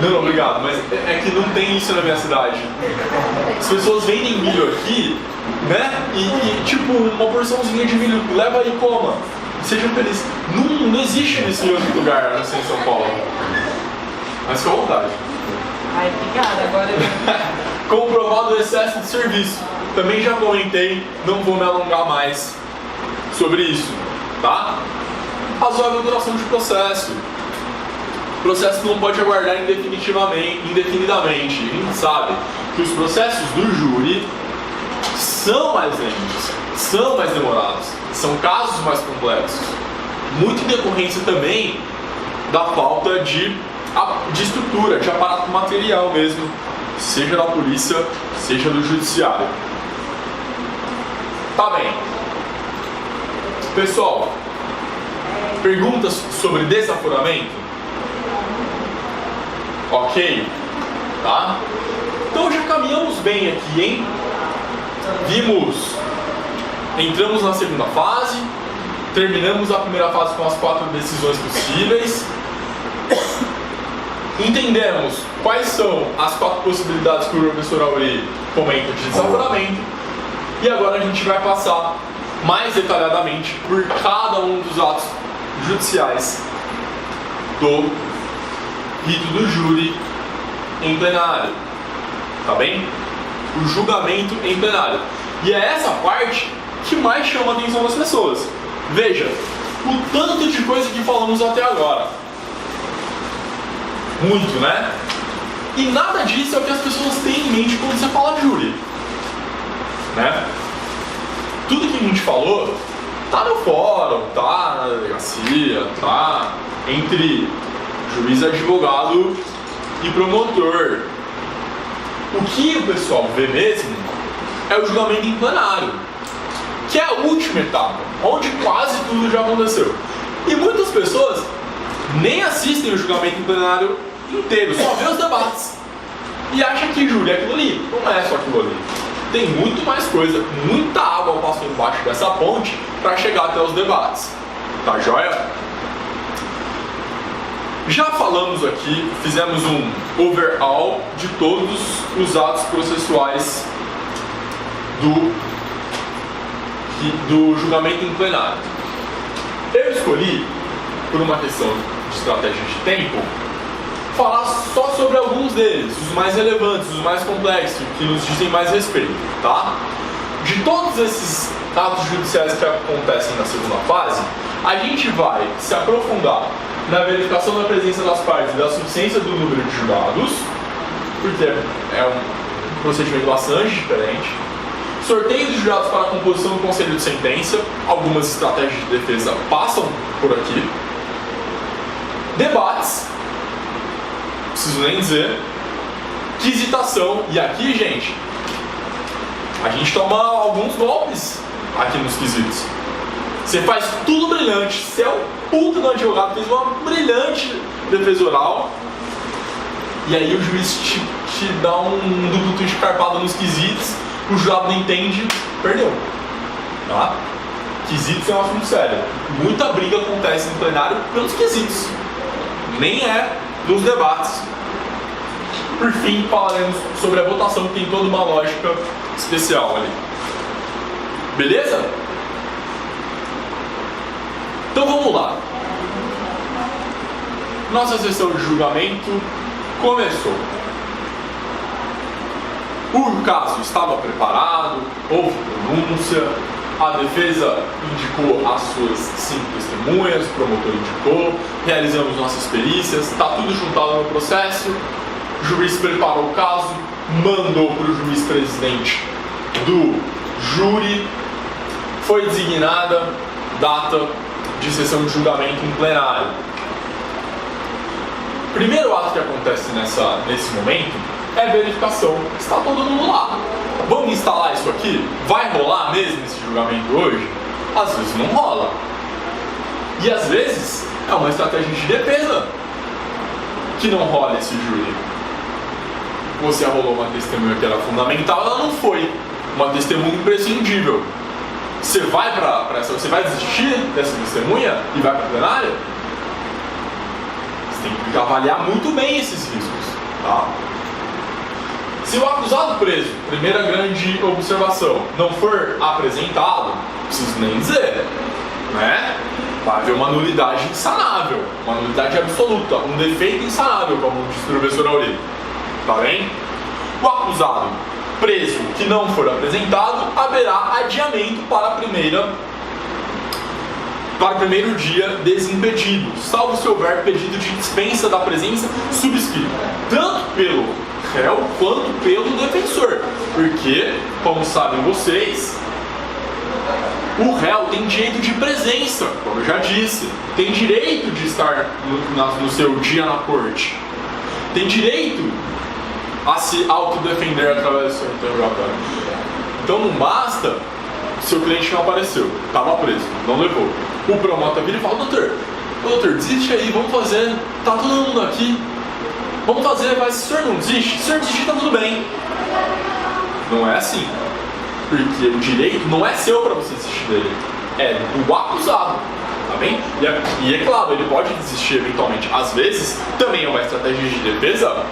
Não, obrigado, mas é que não tem isso na minha cidade. As pessoas vendem milho aqui, né? E tipo, uma porçãozinha de milho, leva e coma. Sejam felizes. Não existe isso em outro lugar, não sei, em São Paulo. Mas com vontade. Ai, obrigada, agora Comprovado o excesso de serviço. Também já comentei, não vou me alongar mais sobre isso, tá? Razoável duração de processo. O processo não pode aguardar indefinidamente. A gente sabe que os processos do júri são mais lentos, são mais demorados, são casos mais complexos. Muito em decorrência também da falta de estrutura, de aparato material mesmo, seja da polícia, seja do judiciário. Tá bem. Pessoal, perguntas sobre desaforamento? Ok? Tá? Então já caminhamos bem aqui, hein? Entramos na segunda fase, terminamos a primeira fase com as 4 decisões possíveis, entendemos quais são as 4 possibilidades que o professor Auri comenta de desaforamento, e agora a gente vai passar mais detalhadamente por cada um dos atos judiciais do rito do júri em plenário. Tá bem? O julgamento em plenário. E é essa parte que mais chama a atenção das pessoas. Veja, o tanto de coisa que falamos até agora. Muito, né? E nada disso é o que as pessoas têm em mente quando você fala júri. Né? Tudo que a gente falou tá no fórum, tá na delegacia, tá entre juiz, advogado e promotor. O que o pessoal vê mesmo é o julgamento em plenário, que é a última etapa, onde quase tudo já aconteceu. E muitas pessoas nem assistem o julgamento em plenário inteiro, só vê os debates. E acham que júri é aquilo ali. Não é só aquilo ali. Tem muito mais coisa, muita água passou embaixo dessa ponte para chegar até os debates. Tá joia? Já falamos aqui, fizemos um overall de todos os atos processuais do julgamento em plenário. Eu escolhi, por uma questão de estratégia de tempo, falar só sobre alguns deles, os mais relevantes, os mais complexos, que nos dizem mais respeito, tá? De todos esses atos judiciais que acontecem na segunda fase, a gente vai se aprofundar na verificação da presença das partes e da suficiência do número de jurados, porque é um procedimento bastante diferente. Sorteio de jurados para a composição do conselho de sentença, algumas estratégias de defesa passam por aqui. Debates, preciso nem dizer. Quisitação, e aqui, gente, a gente toma alguns golpes aqui nos quesitos. Você faz tudo brilhante, você é um puta do advogado, fez uma brilhante defesa oral, e aí o juiz te dá um duplo tweet carpado nos quesitos, o jurado não entende, perdeu. Tá? Quesitos é um assunto sério. Muita briga acontece no plenário pelos quesitos, nem é nos debates. Por fim, falaremos sobre a votação, que tem toda uma lógica especial ali. Beleza? Então vamos lá. Nossa sessão de julgamento começou. O caso estava preparado, houve pronúncia, a defesa indicou as suas 5 testemunhas, o promotor indicou, realizamos nossas perícias, está tudo juntado no processo, o juiz preparou o caso, mandou para o juiz presidente do júri, foi designada data de sessão de julgamento em plenário. Primeiro ato que acontece nesse momento é a verificação. Está todo mundo lá. Vamos instalar isso aqui? Vai rolar mesmo esse julgamento hoje? Às vezes não rola. E às vezes é uma estratégia de defesa que não rola esse júri. Você arrolou uma testemunha que era fundamental, ela não foi. Uma testemunha imprescindível. Você vai você vai desistir dessa testemunha e vai para o plenário? Você tem que avaliar muito bem esses riscos, tá? Se o acusado preso, primeira grande observação, não for apresentado, não preciso nem dizer, né? Vai haver uma nulidade insanável, uma nulidade absoluta, um defeito insanável, como disse o professor Aurélio. Tá bem? O acusado preso que não for apresentado, haverá adiamento para o primeiro dia desimpedido, salvo se houver pedido de dispensa da presença subscrito, tanto pelo réu quanto pelo defensor, porque, como sabem vocês, o réu tem direito de presença, como eu já disse, tem direito de estar no seu dia na corte, tem direito a se autodefender através do seu interrogatório. Então não basta seu cliente não apareceu, estava preso, não levou. O promotor vira e fala: doutor, desiste aí, vamos fazer, tá todo mundo aqui, vamos fazer, mas se o senhor não desiste, se o senhor desistir, tá tudo bem. Não é assim, porque o direito não é seu para você desistir dele, é do acusado, tá bem? E é claro, ele pode desistir eventualmente. Às vezes, também é uma estratégia de defesa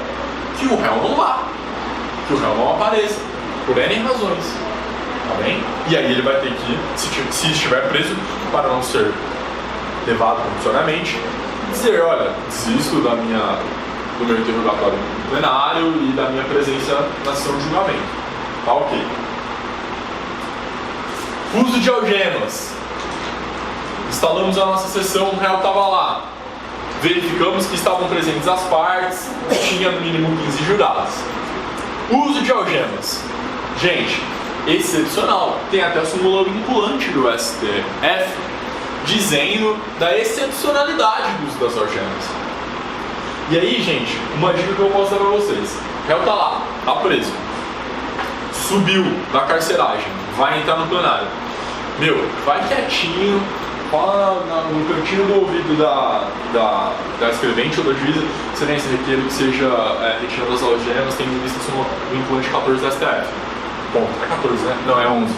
que o réu não vá, que o réu não apareça, por N razões, tá bem? E aí ele vai ter que, se estiver preso, para não ser levado provisoriamente, dizer: olha, desisto da minha do meu interrogatório plenário e da minha presença na sessão de julgamento. Tá ok. Uso de algemas. Instalamos a nossa sessão, o réu estava lá. Verificamos que estavam presentes as partes, tinha no mínimo 15 jurados. Uso de algemas. Gente, excepcional. Tem até a súmula vinculante do STF dizendo da excepcionalidade do uso das algemas. E aí, gente, uma dica que eu posso dar pra vocês. O réu tá lá, tá preso. Subiu da carceragem, vai entrar no plenário. Meu, vai quietinho, fala no cantinho do ouvido da escrevente ou da juíza, excelência, requeiro que seja retirado as algemas, tem vista súmula vinculante 14 da STF. Bom, é 14, né? Não, é 11.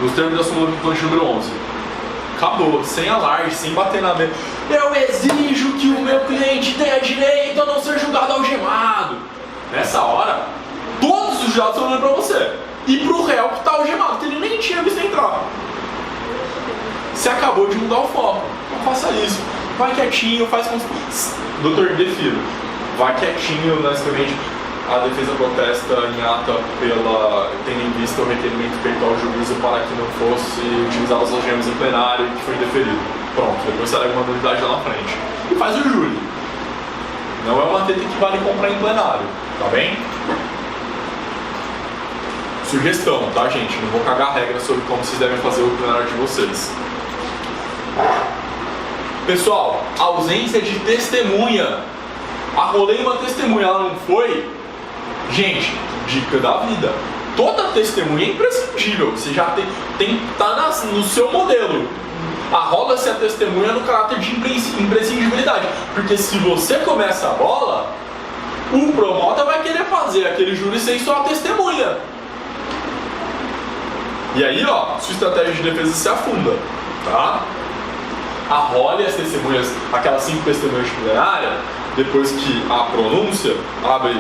Nos termos da súmula vinculante número 11. Acabou, sem alarde, sem bater na mesa. Eu exijo que o meu cliente tenha direito a não ser julgado algemado. Nessa hora, todos os jurados estão olhando pra você. E pro réu que tá algemado, que ele nem tinha visto entrar. Você acabou de mudar o foco. Não faça isso. Vai quietinho, faz como... Doutor, defiro. Vai quietinho na escrevente. A defesa protesta em ata tendo em vista o requerimento feito ao juízo para que não fosse utilizar as algemas em plenário que foi indeferido. Pronto, depois você leva uma novidade lá na frente. E faz o júri. Não é uma treta que vale comprar em plenário, tá bem? Sugestão, tá, gente? Não vou cagar regras sobre como vocês devem fazer o plenário de vocês. Pessoal, ausência de testemunha. Arrolei uma testemunha, ela não foi? Gente, dica da vida. Toda testemunha é imprescindível. Você já tem que estar no seu modelo. Arrola-se a testemunha no caráter de imprescindibilidade. Porque se você começa a bola, o promota vai querer fazer aquele júri sem sua testemunha. E aí, ó, sua estratégia de defesa se afunda, tá? Arrole as testemunhas, aquelas 5 testemunhas de plenária, depois que a pronúncia abre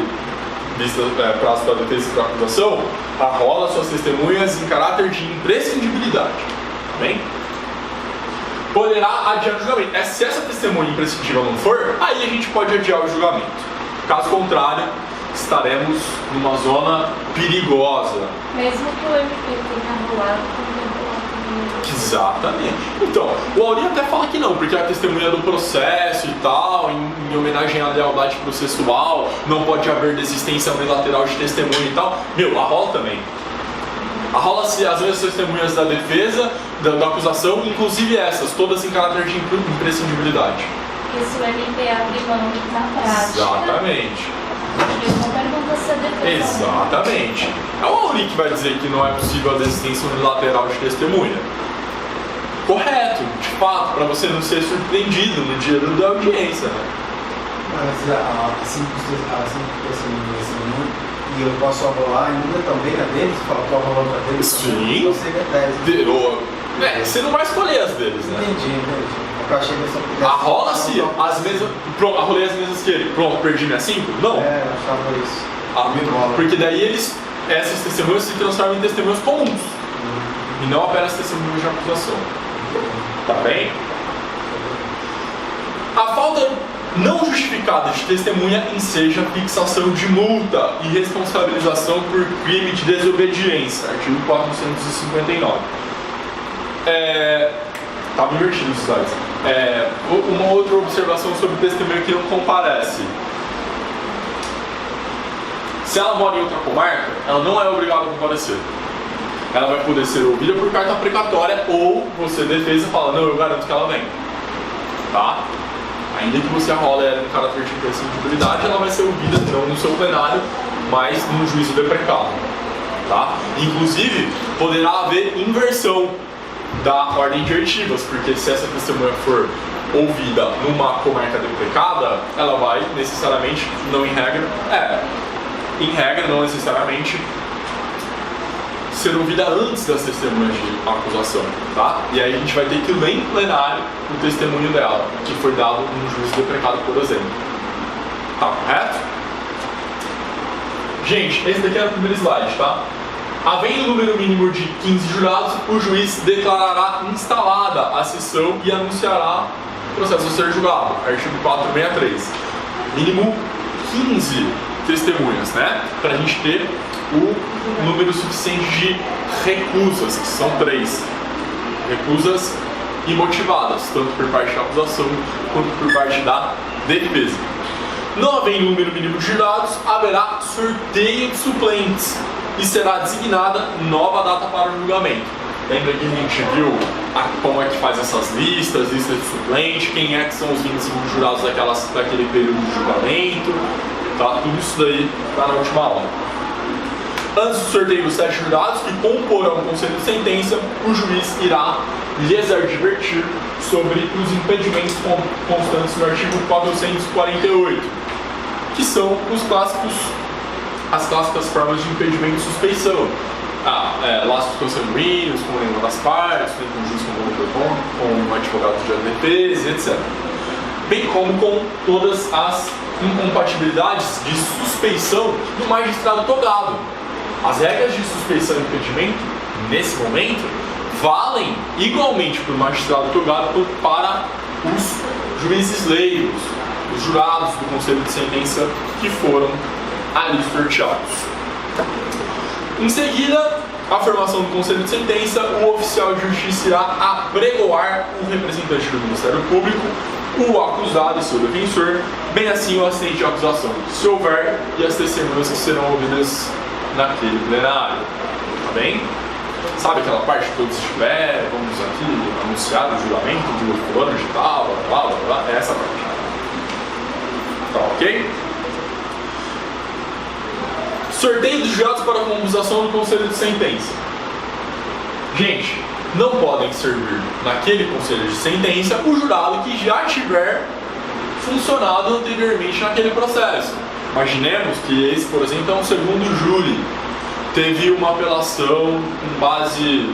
prazo para a defesa e para a acusação, arrola suas testemunhas em caráter de imprescindibilidade, tá bem? Poderá adiar o julgamento. Se essa testemunha imprescindível não for, aí a gente pode adiar o julgamento. Caso contrário, estaremos numa zona perigosa. Mesmo que o MP tenha arrolado, Exatamente. Então, o Aurinho até fala que não, porque é a testemunha do processo e tal, em homenagem à lealdade processual, não pode haver desistência unilateral de testemunha e tal. Meu, arrola também. Arrola-se as mesmas testemunhas da defesa, da acusação, inclusive essas, todas em caráter de imprescindibilidade. Isso o MP abre mão na prática. Exatamente. Não pergunta se é defesa. Exatamente. É o Aurinho que vai dizer que não é possível a desistência unilateral de testemunha. Correto, de fato, para você não ser surpreendido no dia da audiência, né? Mas assim, e eu posso arrolar ainda também a deles? Fala, tô arrolando a deles? Sim. Não sei detalhes. Você não vai escolher as deles, né? Entendi. Eu achei que eu só pudesse... Arrola-se as mesmas... Pronto, arrolei as mesmas que ele. Pronto, perdi minha 5? Não. É, eu achava isso. Porque daí essas testemunhas se transformam em testemunhas comuns. E não apenas testemunhas de acusação. Tá bem? A falta não justificada de testemunha enseja fixação de multa e responsabilização por crime de desobediência. Artigo 459. Tá invertido os slides. Uma outra observação sobre testemunha que não comparece. Se ela mora em outra comarca, ela não é obrigada a comparecer. Ela vai poder ser ouvida por carta precatória ou você, defesa, fala, não, eu garanto que ela vem. Tá? Ainda que você arrola ela em caráter de imprescindibilidade, ela vai ser ouvida não no seu plenário, mas no juízo de precado. Tá? Inclusive, poderá haver inversão da ordem de oitivas, porque se essa testemunha for ouvida numa comarca deprecada, ela vai necessariamente, não em regra, não necessariamente ser ouvida antes das testemunhas de acusação, tá? E aí a gente vai ter que ler em plenário o testemunho dela, que foi dado num juízo deprecado, por exemplo. Tá correto? Gente, esse daqui era o primeiro slide, tá? Havendo número mínimo de 15 jurados, o juiz declarará instalada a sessão e anunciará o processo a ser julgado. Artigo 463. mínimo 15 testemunhas, né? Para a gente ter o número suficiente de recusas, que são 3. Recusas imotivadas, tanto por parte da acusação quanto por parte da defesa. Não havendo número mínimo de jurados, haverá sorteio de suplentes e será designada nova data para o julgamento. Lembra que a gente viu como é que faz essas listas de suplente, quem é que são os 25 jurados daquele período de julgamento, tá? Tudo isso daí está na última aula. Antes do sorteio dos 7 jurados que comporão o conselho de sentença, o juiz irá lhes advertir sobre os impedimentos constantes no artigo 448, que são as clássicas formas de impedimento de suspeição. Laços consanguíneos, com nenhuma das partes, com o juiz com o advogado de defesa, etc. Bem como com todas as incompatibilidades de suspeição do magistrado togado. As regras de suspeição e impedimento, nesse momento, valem igualmente para o magistrado togado quanto para os juízes leigos, os jurados do conselho de sentença que foram ali sorteados. Em seguida, a formação do conselho de sentença, o oficial de justiça irá apregoar o representante do Ministério Público, o acusado e seu defensor, bem assim o assistente de acusação, se houver, e as testemunhas que serão ouvidas naquele plenário. Tá bem? Sabe aquela parte que todos estiver, vamos aqui anunciar o juramento do fulano de tal, blá blá blá, é essa parte. Tá ok? Sorteio dos jurados para a composição do conselho de sentença. Gente, não podem servir naquele conselho de sentença o jurado que já tiver funcionado anteriormente naquele processo. Imaginemos que esse, por exemplo, é um segundo júri, teve uma apelação com base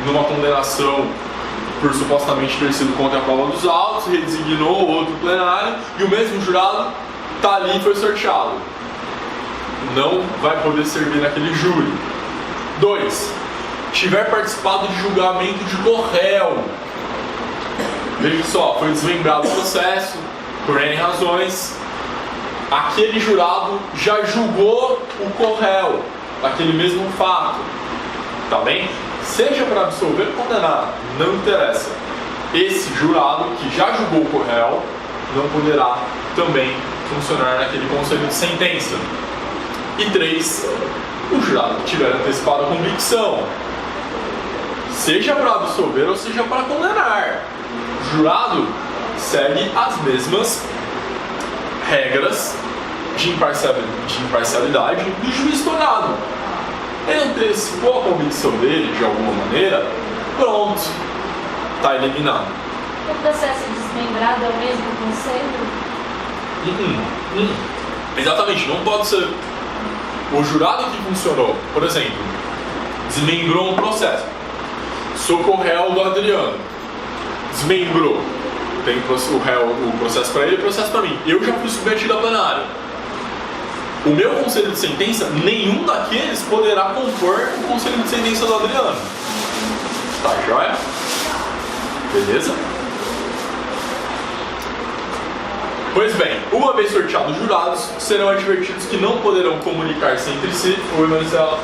numa condenação por supostamente ter sido contra a prova dos autos, redesignou outro plenário e o mesmo jurado está ali e foi sorteado. Não vai poder servir naquele júri. 2. Tiver participado de julgamento de corréu. Veja só, foi desmembrado o processo, por N razões. Aquele jurado já julgou o corréu daquele mesmo fato. Tá bem? Seja para absolver ou condenar, não interessa. Esse jurado que já julgou o corréu não poderá também funcionar naquele conselho de sentença. E 3, o jurado que tiver antecipado a convicção, seja para absolver ou seja para condenar. O jurado segue as mesmas regras de imparcialidade do juiz togado. Ele antecipou a convicção dele de alguma maneira, pronto, está eliminado. O processo desmembrado é o mesmo conselho? Exatamente, não pode ser. O jurado que funcionou, por exemplo, desmembrou um processo. Sou corréu do Adriano. Desmembrou. Tem o processo para ele e o processo para mim. Eu já fui submetido a plenário. O meu conselho de sentença, nenhum daqueles poderá compor o conselho de sentença do Adriano. Tá, joia? Beleza? Pois bem, uma vez sorteados os jurados, serão advertidos que não poderão comunicar-se entre si, oi Marcela,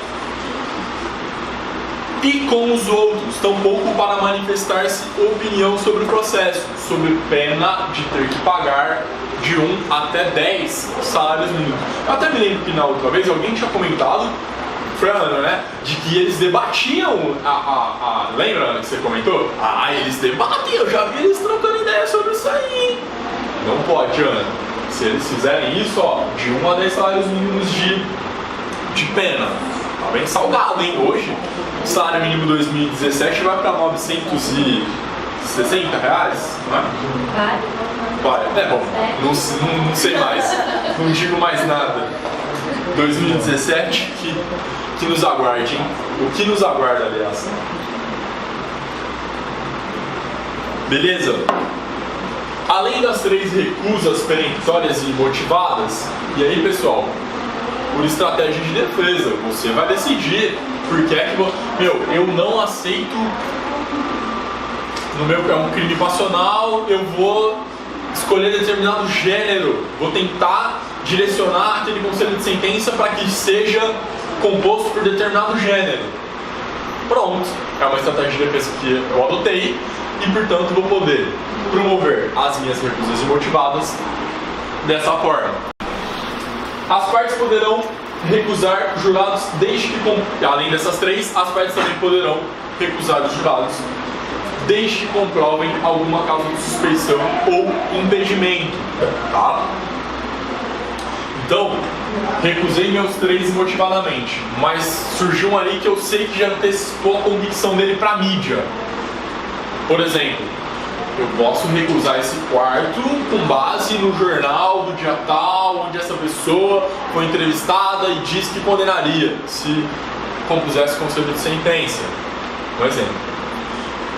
e com os outros, tampouco para manifestar-se opinião sobre o processo, sob pena de ter que pagar de 1 até 10 salários mínimos. Eu até me lembro que na outra vez alguém tinha comentado, foi a Ana, né? De que eles debatiam lembra, Ana, que você comentou? Eles debatem, eu já vi eles trocando ideia sobre isso aí. Não pode, Ana. Se eles fizerem isso, de 1 a 10 salários mínimos de pena. Tá bem salgado, hein? Hoje, o salário mínimo 2017 vai para R$960, não é? Vai. É bom, não sei mais. Não digo mais nada. 2017 que nos aguarde, hein? O que nos aguarda, aliás. Beleza? Além das 3 recusas peremptórias e motivadas, e aí pessoal, por estratégia de defesa, você vai decidir por que é que eu não aceito, no meu é um crime passional, eu vou escolher determinado gênero, vou tentar direcionar aquele conselho de sentença para que seja composto por determinado gênero. Pronto, é uma estratégia de defesa que eu adotei e, portanto, vou poder promover as minhas recusas imotivadas dessa forma. As partes poderão recusar jurados desde que, além dessas três, as partes também poderão recusar os jurados desde que comprovem alguma causa de suspeição ou impedimento, tá? Então, recusei meus três imotivadamente, mas surgiu um ali que eu sei que já antecipou a convicção dele para a mídia. Por exemplo, eu posso recusar esse quarto com base no jornal do dia tal, onde essa pessoa foi entrevistada e disse que condenaria se compusesse conselho de sentença. Um exemplo.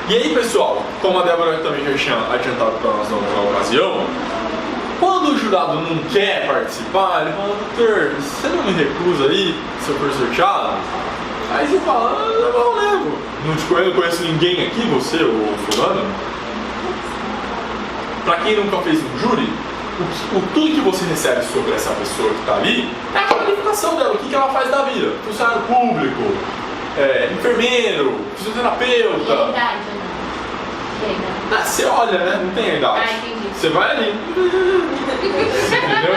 E aí, pessoal, como a Débora também já tinha adiantado para nós na outra ocasião, quando o jurado não quer participar, ele fala: doutor, você não me recusa aí se eu for sorteado? Aí você fala: eu não levo. Não conheço ninguém aqui, você ou fulano. Para quem nunca fez um júri, tudo que você recebe sobre essa pessoa que está ali é a qualificação dela, o que ela faz da vida. Funcionário público, enfermeiro, fisioterapeuta. E a idade, né? Você olha, né? Não tem a idade. Entendi. Você vai ali. Entendeu?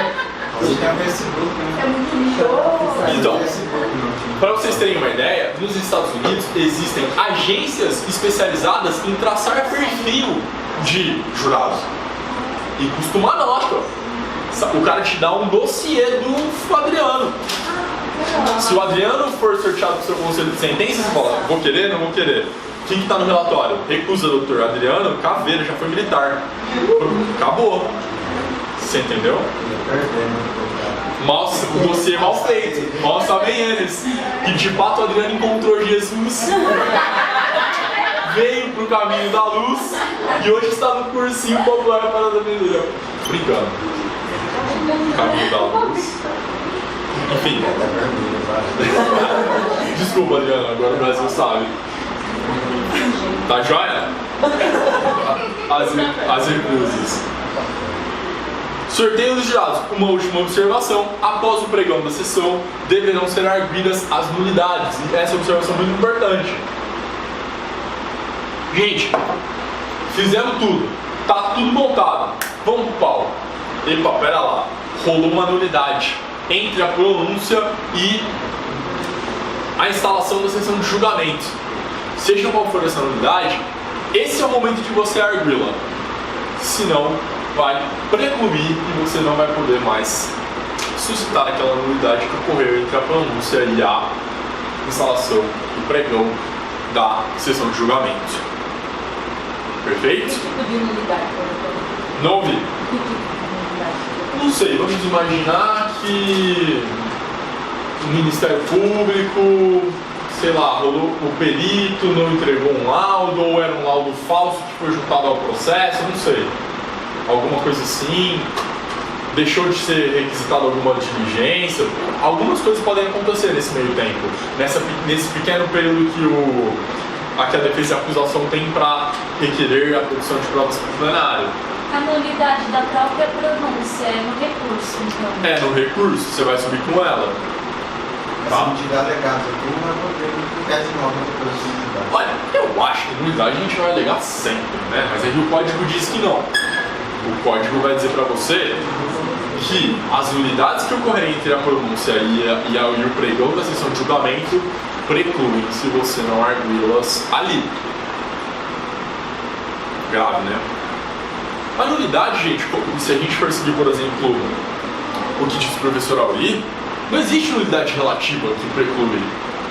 Você tem a Facebook, né? É muito show. Então, para vocês terem uma ideia, nos Estados Unidos existem agências especializadas em traçar perfil de jurado. E custa uma nota. O cara te dá um dossiê do Adriano. Se o Adriano for sorteado para o seu conselho de sentença, você fala: vou querer, não vou querer. Quem que está no relatório? Recusa, doutor Adriano, caveira, já foi militar. Acabou. Você entendeu? O dossiê mal feito. Mal sabem eles. E de fato o Adriano encontrou Jesus, veio pro caminho da luz e hoje está no cursinho popular para a sabedoria. Brincando. Caminho da luz. Enfim. Desculpa, Adriano, agora o Brasil sabe. Tá joia? As recusas. Sorteio dos jurados. Uma última observação: após o pregão da sessão, deverão ser arguidas as nulidades. E essa observação é muito importante. Gente, fizemos tudo. Tá tudo montado. Vamos pro pau. Epa, pera lá. Rolou uma nulidade entre a pronúncia e a instalação da sessão de julgamento. Seja qual for essa nulidade, esse é o momento de você arguí-la. Senão, vai precluir e você não vai poder mais suscitar aquela nulidade que ocorreu entre a pronúncia e a instalação do pregão da sessão de julgamento. Perfeito? Que tipo de nulidade? Não ouvi? Que tipo de nulidade? Não sei, vamos imaginar que o Ministério Público, sei lá, rolou, o perito não entregou um laudo, ou era um laudo falso que foi juntado ao processo, não sei. Alguma coisa assim, deixou de ser requisitada alguma diligência. Algumas coisas podem acontecer nesse meio tempo, nesse pequeno período que a defesa e a acusação tem para requerer a produção de provas para o plenário. A nulidade da própria pronúncia é no recurso, então. É no recurso, você vai subir com ela. Tá. Se tiver alegado aqui, não vai poder tese nova da possibilidade. Olha, eu acho que nulidade a gente vai alegar sempre, né? Mas aí o código diz que não. O código vai dizer para você que as nulidades que ocorrerem entre a pronúncia e o pregão da sessão de julgamento precluem se você não arguí-las ali. Grave, né? A nulidade, gente, se a gente for seguir, por exemplo, o que diz o professor Auri, não existe nulidade relativa que preclui,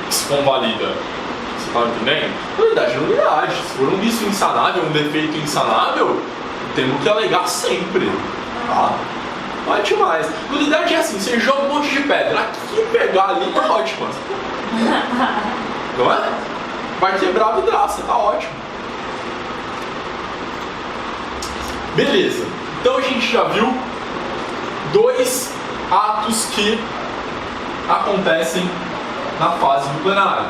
que se convalida. Você tá entendendo? Nulidade é nulidade. Se for um vício insanável, um defeito insanável, temos que alegar sempre. Tá? Não é demais. Nulidade é assim, você joga um monte de pedra. Aqui pegar ali tá ótimo. Não é? Vai quebrar a vidraça, tá ótimo. Beleza. Então a gente já viu dois atos que acontecem na fase do plenário: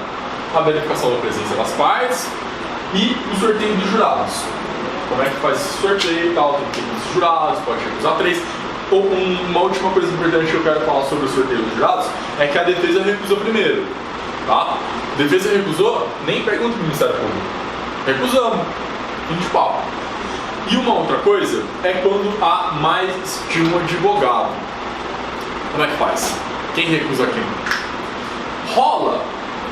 a verificação da presença das partes e o sorteio dos jurados. Como é que faz esse sorteio e tal, tem que jurados, pode recusar 3. Uma última coisa importante que eu quero falar sobre o sorteio dos jurados é que a defesa recusa primeiro, tá? A defesa recusou, nem pergunta pro Ministério Público. Recusamos. Fim de papo. E uma outra coisa é quando há mais de um advogado. Como é que faz? Quem recusa quem? Rola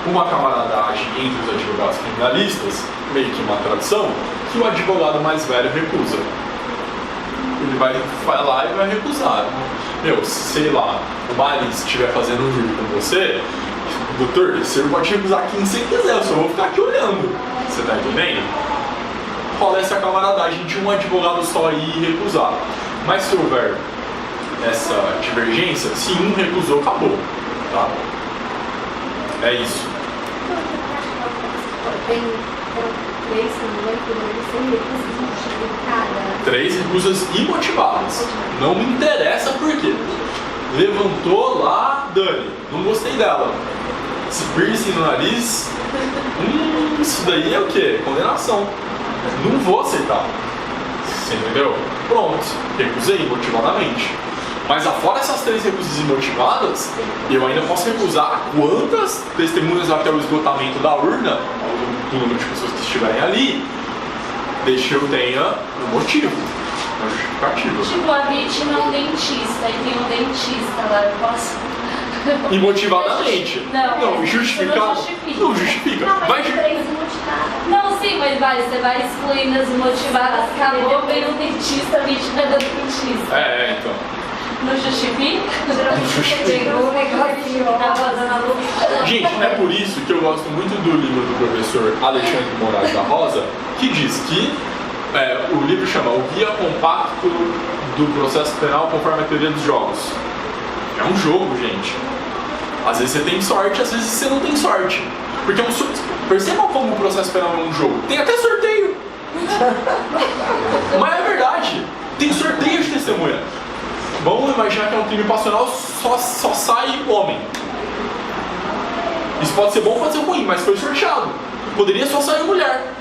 uma camaradagem entre os advogados criminalistas, meio que uma tradição, que o advogado mais velho recusa. Ele vai lá e vai recusar. Meu, sei lá, o Maris estiver fazendo um júri com você, doutor, você pode recusar quem você quiser, eu só vou ficar aqui olhando. Você tá entendendo? Rola essa camaradagem de um advogado só ir e recusar. Mas se houver essa divergência, se um recusou, acabou. Tá? É isso. Tem 3, se não me engano, 3 recusas imotivadas. Não me interessa por quê. Levantou lá, Dani, não gostei dela. Esse piercing no nariz, isso daí é o quê? Condenação. Não vou aceitar. Você entendeu? Pronto, recusei imotivadamente. Mas afora essas 3 recusas imotivadas, eu ainda posso recusar quantas testemunhas até o esgotamento da urna, do número de pessoas que estiverem ali, desde que eu tenha um motivo, uma justificativa. Tipo, a vítima é um dentista e tem um dentista lá, eu posso... Imotivadamente. Não, justifica. Não justifica. Vai Não, sim, mas você vai excluindo as imotivadas. Acabou, veio um dentista, a vítima é do dentista. Então. Não justifica? Não justifica. Gente, é por isso que eu gosto muito do livro do professor Alexandre Moraes da Rosa, que diz que o livro chama O Guia Compacto do Processo Penal conforme a Teoria dos Jogos. É um jogo, gente. Às vezes você tem sorte, às vezes você não tem sorte. Porque percebam como o processo penal é um jogo. Tem até sorteio. Mas é verdade. Tem sorteio de testemunha. Vamos imaginar que é um crime passional, só sai homem. Isso pode ser bom, pode ser ruim, mas foi sorteado. Poderia só sair mulher.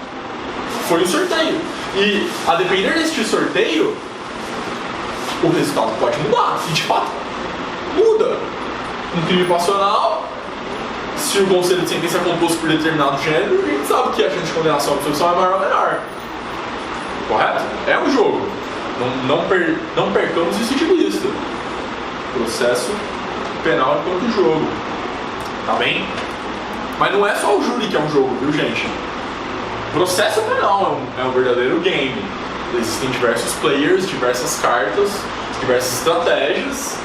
Foi um sorteio. E a depender deste sorteio, o resultado pode mudar. E de fato, muda. Um crime passional, se o conselho de sentença é composto por determinado gênero, a gente sabe que a chance de condenação à absolvição é maior ou menor. Correto? É um jogo. Não percamos isso de vista. Processo penal enquanto jogo. Tá bem? Mas não é só o júri que é um jogo, viu, gente? Processo penal é um verdadeiro game. Existem diversos players, diversas cartas, diversas estratégias,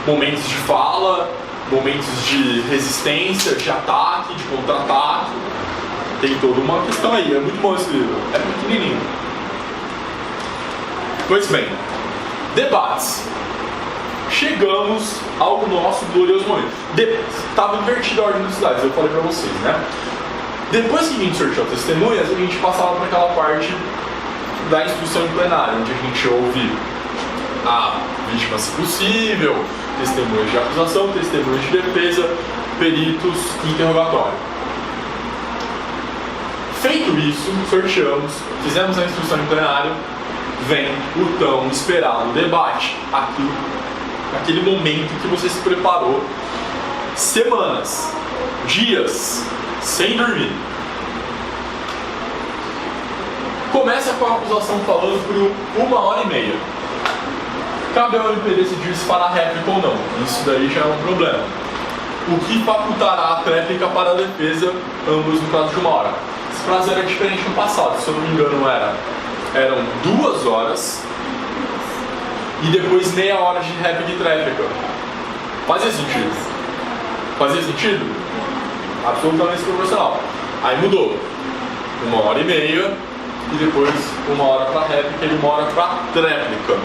momentos de fala, momentos de resistência, de ataque, de contra-ataque. Tem toda uma questão aí. É muito bom esse livro. É pequenininho. Pois bem, debates. Chegamos ao nosso glorioso momento. Estava invertida a ordem das cidades, eu falei pra vocês, né? Depois que a gente sorteou testemunhas, a gente passava para aquela parte da instrução em plenário, onde a gente ouve a vítima, se possível, testemunhas de acusação, testemunhas de defesa, peritos e interrogatório. Feito isso, sorteamos, fizemos a instrução em plenário, vem o tão esperado debate, aquele momento que você se preparou semanas, dias, sem dormir. Começa com a acusação falando por 1h30. Cabe ao MP decidir se fará réplica ou não. Isso daí já é um problema. O que facultará a tréplica para a defesa, ambos no prazo de 1 hora. Esse prazo era diferente no passado, se eu não me engano eram 2 horas e depois meia hora de réplica e tréplica. Fazia sentido? Fazia sentido? Absolutamente desproporcional. Aí mudou. 1h30 e depois 1 hora para réplica e 1 hora para tréplica.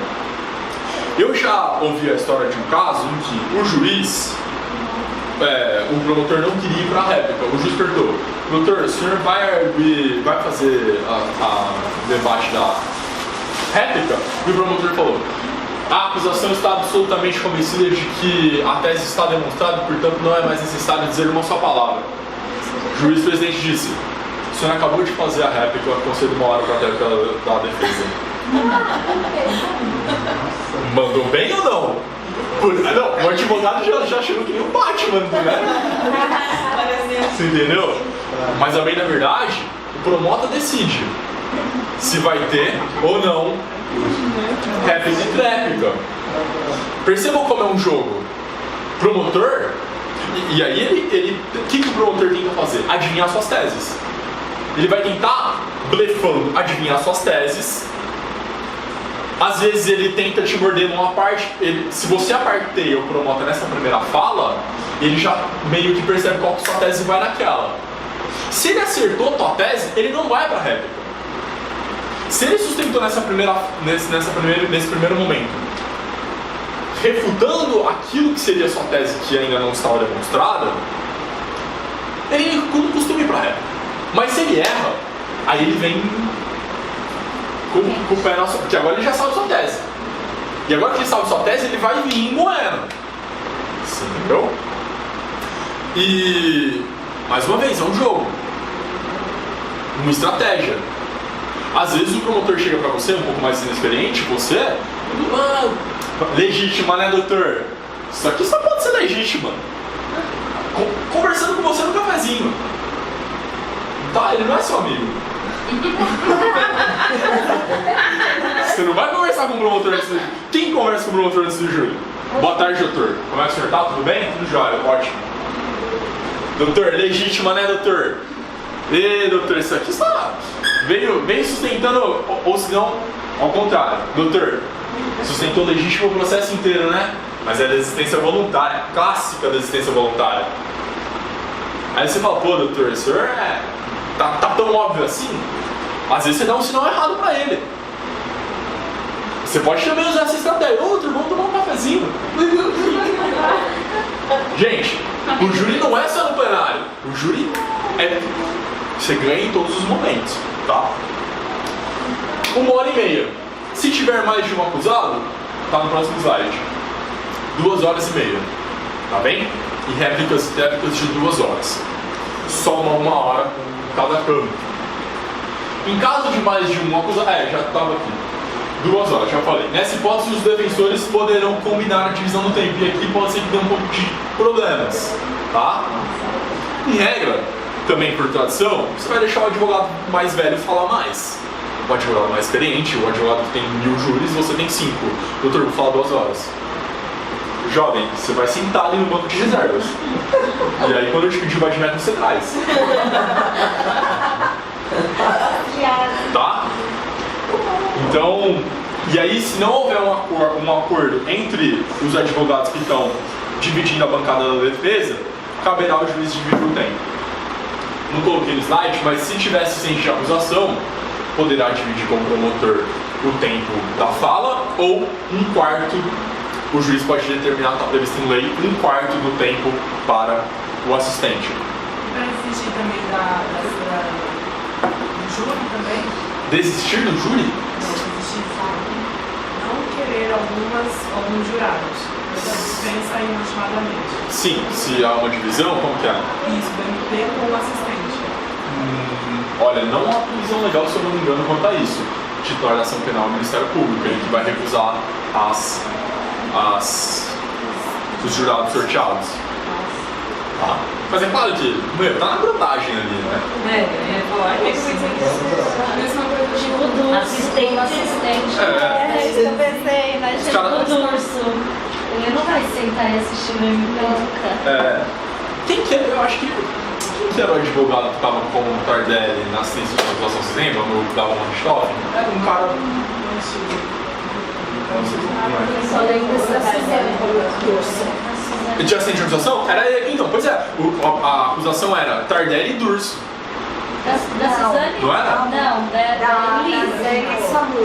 Eu já ouvi a história de um caso em que o juiz, o promotor não queria ir para a réplica. O juiz perguntou: doutor, o senhor vai fazer o debate da réplica? E o promotor falou: a acusação está absolutamente convencida de que a tese está demonstrada, portanto não é mais necessário dizer uma só palavra. O juiz presidente disse: o senhor acabou de fazer a réplica, eu concedo 1 hora para a réplica da defesa. Mandou bem ou não? Não, o advogado já chegou que nem o Batman, né? Você entendeu? Mas a bem da verdade, o promota decide se vai ter ou não réplica e tréplica. Percebam como é um jogo. Promotor, e aí o que o promotor tenta fazer? Adivinhar suas teses. Ele vai tentar, blefando, adivinhar suas teses. Às vezes ele tenta te morder numa parte, se você aparteia o promotor nessa primeira fala, ele já meio que percebe qual que sua tese vai naquela. Se ele acertou a tua tese, ele não vai para a réplica. Se ele sustentou nesse primeiro momento, refutando aquilo que seria sua tese que ainda não estava demonstrada, ele não costuma ir para a réplica. Mas se ele erra, aí ele vem com o pé na sua... Porque agora ele já sabe sua tese. E agora que ele sabe sua tese, ele vai vir moendo. Entendeu? E... mais uma vez, é um jogo. Uma estratégia. Às vezes o promotor chega pra você, um pouco mais inexperiente, você... legítima, né, doutor? Isso aqui só pode ser legítima. Conversando com você no cafezinho. Tá, ele não é seu amigo. Você não vai conversar com o promotor antes do júri. Quem conversa com o promotor antes do júri? Boa tarde, doutor. Como é que o senhor tá? Tudo bem? Tudo jóia, ótimo. Doutor, legítima, né, doutor? Doutor, isso aqui está... Veio sustentando, ou se não, ao contrário. Doutor, sustentou legítimo o processo inteiro, né? Mas é desistência voluntária, clássica desistência voluntária. Aí você fala, pô, doutor, o senhor tá tão óbvio assim? Às vezes você dá um sinal errado pra ele. Você pode também usar essa estratégia. Doutor, vamos tomar um cafezinho. Gente, o júri não é só no plenário. O júri você ganha em todos os momentos, tá? 1h30. Se tiver mais de um acusado, tá no próximo slide. 2h30, tá bem? E réplicas e tréplicas de 2 horas. Só uma hora cada câmera. Em caso de mais de um acusado... já estava aqui. 2 horas, já falei. Nessa hipótese, os defensores poderão combinar a divisão do tempo. E aqui pode ser que dê um pouco de problemas, tá? Em regra, também por tradição, você vai deixar o advogado mais velho falar mais. O advogado mais experiente, o advogado que tem 1000 júris, você tem 5. Doutor, vou falar 2 horas. Jovem, você vai sentar ali no banco de reservas. E aí quando eu te pedir o badimento, você traz. Tá? Então, e aí se não houver um acordo entre os advogados que estão dividindo a bancada da defesa, caberá ao juiz dividir o tempo. Não coloquei no slide, mas se tivesse ciente de acusação, poderá dividir com o promotor o tempo da fala ou 1/4. O juiz pode determinar, está previsto em lei, 1/4 do tempo para o assistente. Vai desistir também do júri também? Desistir do júri? Não, desistir, sabe? Não querer alguns jurados. Mas a dispensa inmotivadamente. Sim, se há uma divisão, como que é? Isso, do MP com o assistente. Olha, não há previsão legal, se eu não me engano, quanto a isso. Titular da ação penal é o Ministério Público, ele que vai recusar os jurados sorteados. Tá? Mas é claro que, tá na vantagem ali, né? Mesma coisa tipo do assistente. Isso que eu pensei, né? Tipo do urso. Ele não vai sentar e assistir mesmo nunca. Eu acho que... Quem que era o advogado que estava com o Tardelli na assistência de acusação, vocês lembram? No Dava Richthofen? Era um cara... Eu só lembro da Suzana. De assistente de acusação? Então, pois é. A acusação era Tardelli e Durso. Da Suzane? Não era? Não, da Elisa.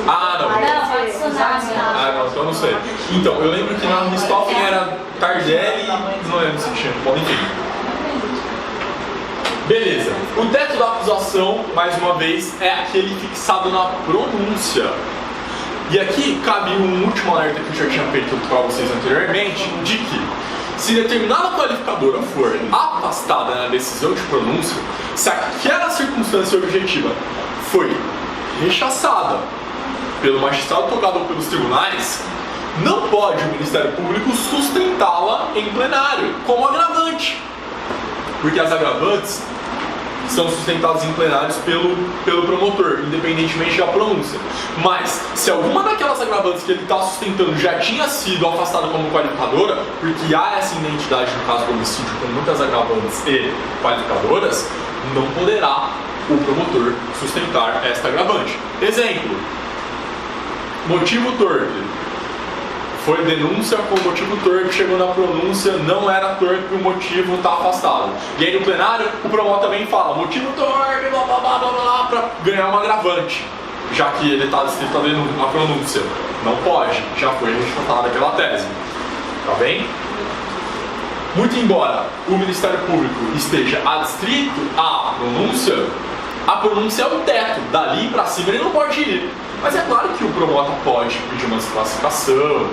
Ah, não. Não, a Tsunami. Não, então eu não sei. Então, eu lembro que na Richthofen era Tardelli, não lembro se tinha, bom, enfim. Beleza. O teto da acusação, mais uma vez, é aquele fixado na pronúncia. E aqui cabe um último alerta que eu já tinha feito para vocês anteriormente, de que se determinada qualificadora for afastada na decisão de pronúncia, se aquela circunstância objetiva foi rechaçada pelo magistrado tocado ou pelos tribunais, não pode o Ministério Público sustentá-la em plenário como agravante, porque as agravantes são sustentadas em plenários pelo promotor, independentemente da pronúncia. Mas, se alguma daquelas agravantes que ele está sustentando já tinha sido afastada como qualificadora, porque há essa identidade no caso do homicídio com muitas agravantes e qualificadoras, não poderá o promotor sustentar esta agravante. Exemplo: motivo torpe. Foi denúncia com motivo torpe, chegou na pronúncia, não era torpe, o motivo está afastado. E aí no plenário, o promotor também fala, motivo torpe, blá blá blá blá blá, para ganhar um agravante, já que ele está descrito na pronúncia. Não pode, já foi refutada aquela tese. Tá bem? Muito embora o Ministério Público esteja adscrito à pronúncia, a pronúncia é o teto, dali para cima ele não pode ir. Mas é claro que o promotor pode pedir uma desclassificação,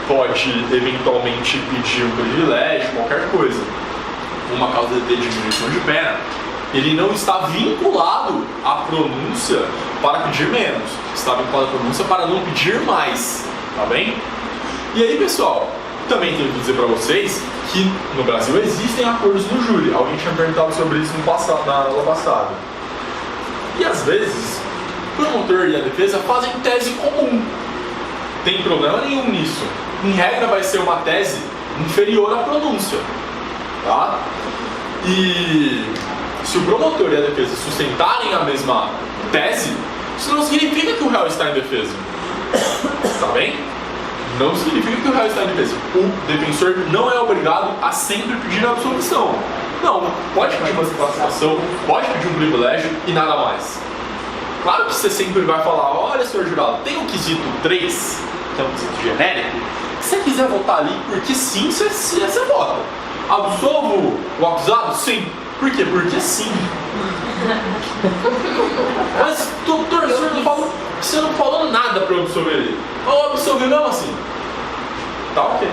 pode eventualmente pedir um privilégio, qualquer coisa. Uma causa de diminuição de pena. Ele não está vinculado à pronúncia para pedir menos. Está vinculado à pronúncia para não pedir mais. Tá bem? E aí, pessoal, também tenho que dizer para vocês que no Brasil existem acordos no júri. Alguém tinha perguntado sobre isso na aula passada. E às vezes, o promotor e a defesa fazem tese comum. Tem problema nenhum nisso. Em regra vai ser uma tese inferior à pronúncia. Tá? E se o promotor e a defesa sustentarem a mesma tese, isso não significa que o réu está em defesa. Tá bem? Não significa que o réu está em defesa. O defensor não é obrigado a sempre pedir a absolvição. Não, pode pedir uma desclassificação, pode pedir um privilégio e nada mais. Claro que você sempre vai falar, olha, senhor jurado, tem o quesito 3, que é um quesito genérico, se você quiser votar ali, porque sim, você vota. Absolvo o acusado? Sim. Por quê? Porque sim. Mas, doutor, você não falou nada para eu absolver ele. Ou absolver mesmo assim. Tá ok.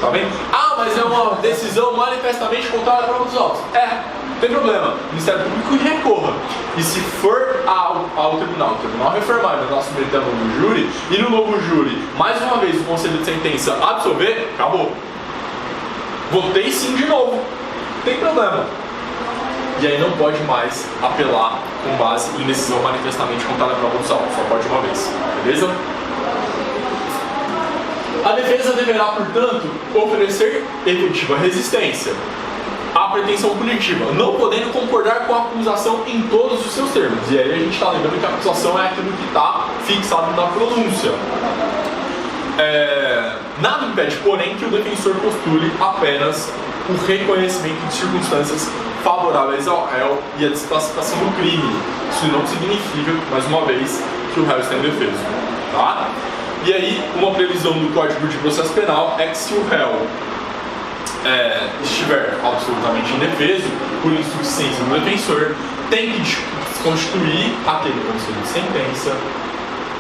Tá bem? Ah, mas é uma decisão manifestamente contrária à prova dos autos. Não tem problema. O Ministério Público recorra. E se for ao tribunal, o tribunal reformar e nós submeter ao novo júri, e no novo júri, mais uma vez, o conselho de sentença absolver, acabou. Votei sim de novo. Não tem problema. E aí não pode mais apelar com base em decisão manifestamente contrária à prova dos autos. Só pode uma vez. Beleza? A defesa deverá, portanto, oferecer efetiva resistência à pretensão punitiva, não podendo concordar com a acusação em todos os seus termos. E aí a gente está lembrando que a acusação é aquilo que está fixado na pronúncia. Nada impede, porém, que o defensor postule apenas o reconhecimento de circunstâncias favoráveis ao réu e a desclassificação do crime. Isso não significa, mais uma vez, que o réu está indefeso. Tá? E aí, uma previsão do Código de Processo Penal é que se o réu estiver absolutamente indefeso, por insuficiência do defensor, tem que constituir aquele conselho de sentença,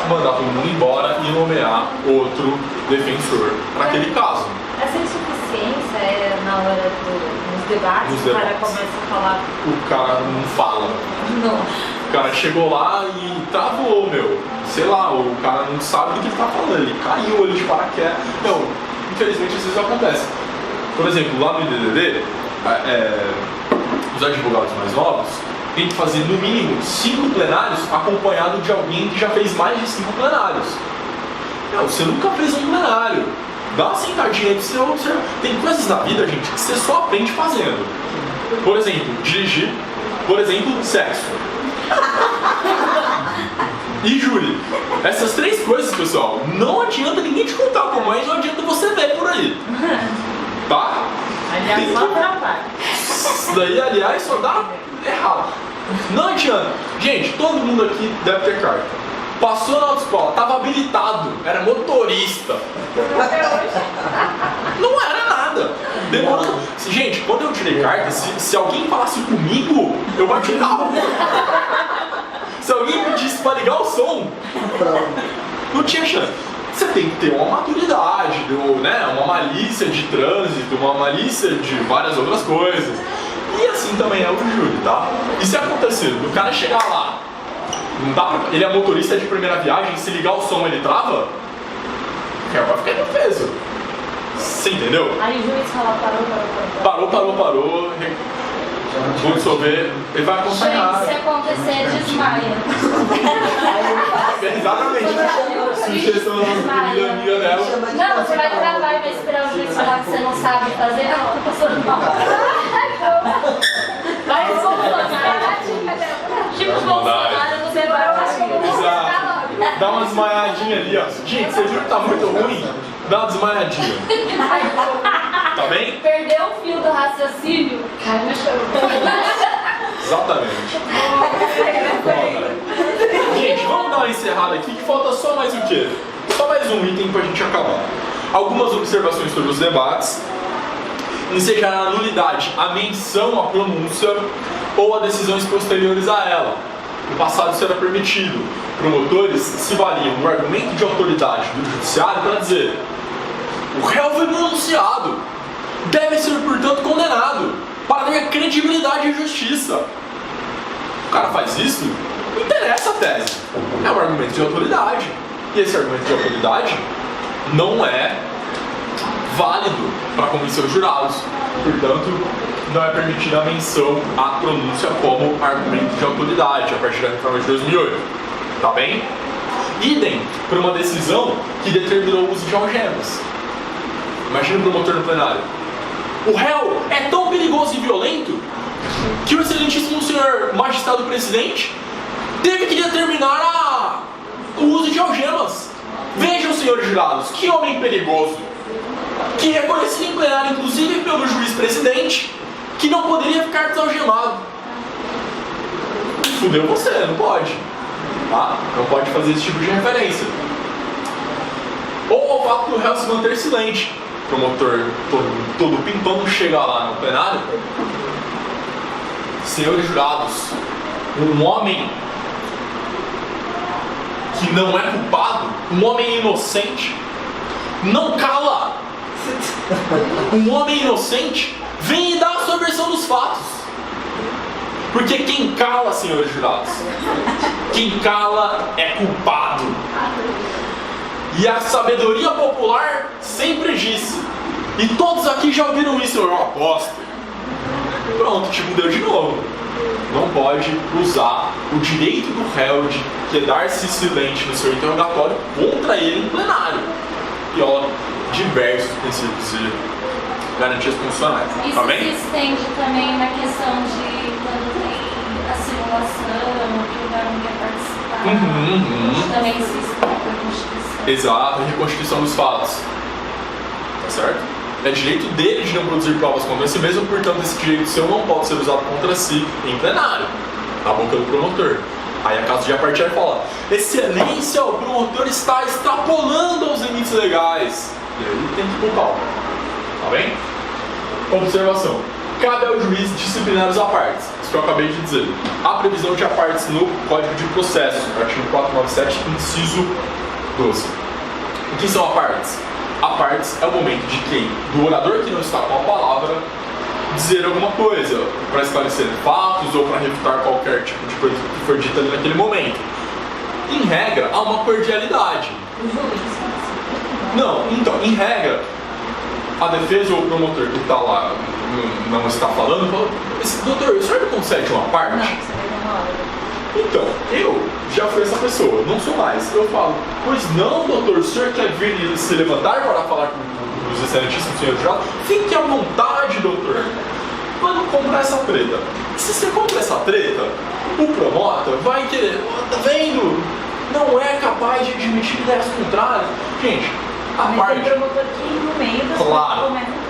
mandar todo mundo embora e nomear outro defensor para aquele caso. Essa insuficiência é na hora dos debates, o cara começa a falar. O cara não fala. Não. O cara chegou lá e travou, sei lá, o cara não sabe do que ele tá falando, ele caiu ali de paraquedas. Não, infelizmente às vezes acontece. Por exemplo, lá no IDDD, os advogados mais novos têm que fazer no mínimo 5 plenários acompanhado de alguém que já fez mais de 5 plenários. Não, você nunca fez um plenário. Dá uma sentadinha aí pra você observar. Tem coisas na vida, gente, que você só aprende fazendo. Por exemplo, dirigir. Por exemplo, sexo. E júri. Essas 3 coisas, pessoal, não adianta ninguém te contar como é, não adianta você ver por aí. Tá? Aliás, só atrapalha. Isso daí, aliás, só dá errado. Não adianta. Gente, todo mundo aqui deve ter carta. Passou na autoescola, estava habilitado, era motorista. Não era nada. Demorou. Gente, quando eu tirei carta, se alguém falasse comigo, eu bati o carro. Se alguém pedisse para ligar o som, não tinha chance. Você tem que ter uma maturidade, uma malícia de trânsito, uma malícia de várias outras coisas. E assim também é o júri, tá? E se acontecer do cara chegar lá Não dá pra... Ele é motorista de primeira viagem, se ligar o som ele trava? O réu vai ficar indefeso. Você entendeu? Aí o juiz fala, parou. Vou dissolver, ele vai acompanhar. Se acontecer, desmaia. Exatamente. Sugestão da amiga dela. Não, você vai travar e vai esperar o juiz falar que você não sabe fazer. Não, tô passando mal. Vai Bolsonaro. Tipo Bolsonaro, você vai, eu acho que eu vou voltar logo. Dá uma desmaiadinha ali, ó. Gente, você viu que tá muito ruim? Dá uma desmaiadinha. Tá bem? Perdeu o fio do raciocínio, cai no chão. Exatamente. Gente, vamos dar uma encerrada aqui que falta só mais o quê? Só mais um item pra gente acabar. Algumas observações sobre os debates. Ensejar a nulidade, a menção, a pronúncia ou a decisões posteriores a ela. No passado isso era permitido. Promotores se valiam do argumento de autoridade do judiciário para dizer: o réu foi pronunciado, deve ser, portanto, condenado, para ter credibilidade e justiça. O cara faz isso, não interessa a tese. É um argumento de autoridade. E esse argumento de autoridade não é válido para convencer os jurados. Portanto, não é permitida a menção à pronúncia como argumento de autoridade a partir da reforma de 2008. Tá bem? Idem para uma decisão que determinou o uso de algemas. Imagina o promotor no plenário. O réu é tão perigoso e violento que o excelentíssimo senhor magistrado presidente teve que determinar o uso de algemas. Vejam, senhores jurados, que homem perigoso, que reconhecido em plenário, inclusive pelo juiz presidente, que não poderia ficar desalgemado. Fudeu você, não pode. Tá? Não pode fazer esse tipo de referência. Ou ao fato do réu se manter silente. O promotor todo pimpão chega lá no plenário. Senhores jurados, um homem que não é culpado, um homem inocente, não cala. Um homem inocente vem e dá a sua versão dos fatos. Porque quem cala, senhores jurados, quem cala é culpado. E a sabedoria popular sempre disse, e todos aqui já ouviram isso, eu aposto. Pronto, te mudou de novo. Não pode usar o direito do réu de quedar-se silente no seu interrogatório contra ele em plenário. E ó, diversos princípios e garantias constitucionais. Isso tá bem? se estende também na questão de quando tem a simulação, que o réu não quer participar. Isso também se estende na Constituição. Exato, a reconstituição dos fatos. Tá certo? É direito dele de não produzir provas contra si mesmo, portanto esse direito seu não pode ser usado contra si em plenário, na boca do promotor. Aí a casa de apartilhar fala: excelência, o promotor está extrapolando aos limites legais. E aí tem que culpar. Tá bem? Observação. Cabe ao juiz disciplinar os apartes. Isso que eu acabei de dizer. Há previsão de apartes no Código de Processo, artigo 497, inciso 12. O que são apartes? Apartes é o momento de quem, do orador que não está com a palavra, dizer alguma coisa para esclarecer fatos ou para refutar qualquer tipo de coisa que for dita ali naquele momento. Em regra, há uma cordialidade. Não, então, em regra, a defesa ou o promotor que está lá não está falando, fala: doutor, o senhor me concede uma parte? Não, você vai dar uma hora. Então, eu já fui essa pessoa, não sou mais. Eu falo: pois não, doutor, o senhor quer vir e se levantar para falar com os excelentíssimos senhores jurados? Fique à vontade, doutor. Vamos comprar essa treta. Se você compra essa treta, o promota vai querer: tá vendo? Não é capaz de admitir ideias contrárias. Gente, a Mas parte... tem promotor aqui no meio das Claro. coisas.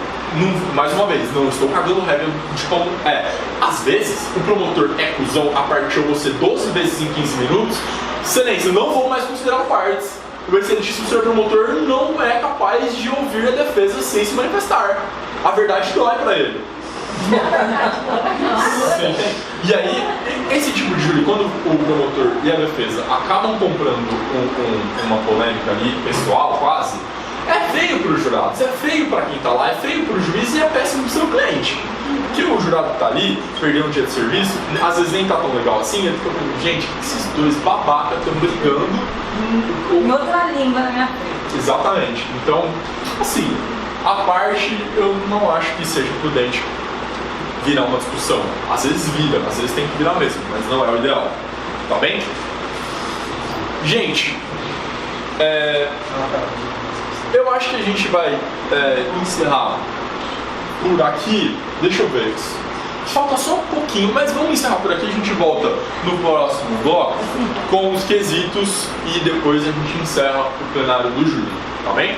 Mais uma vez, não estou cagando regra de como é. Às vezes, o promotor é cuzão, apartiu você 12 vezes em 15 minutos. Excelência, não vou mais considerar partes. O excelentíssimo senhor promotor não é capaz de ouvir a defesa sem se manifestar. A verdade dói pra ele. E aí, esse tipo de júri, quando o promotor e a defesa acabam comprando uma polêmica ali, pessoal quase, É feio para os jurados, é feio para quem está lá, é feio para o juiz e é péssimo para o seu cliente. Porque o jurado que está ali, perdeu um dia de serviço, às vezes nem está tão legal assim, ele fica falando, gente, esses dois babacas estão brigando. Em outra língua na minha frente. Exatamente. Então, assim, a parte eu não acho que seja prudente virar uma discussão. Às vezes vira, às vezes tem que virar mesmo, mas não é o ideal. Tá bem? Gente, eu acho que a gente vai encerrar por aqui. Deixa eu ver. Falta só um pouquinho, mas vamos encerrar por aqui. A gente volta no próximo bloco com os quesitos e depois a gente encerra o plenário do júri. Tá bem?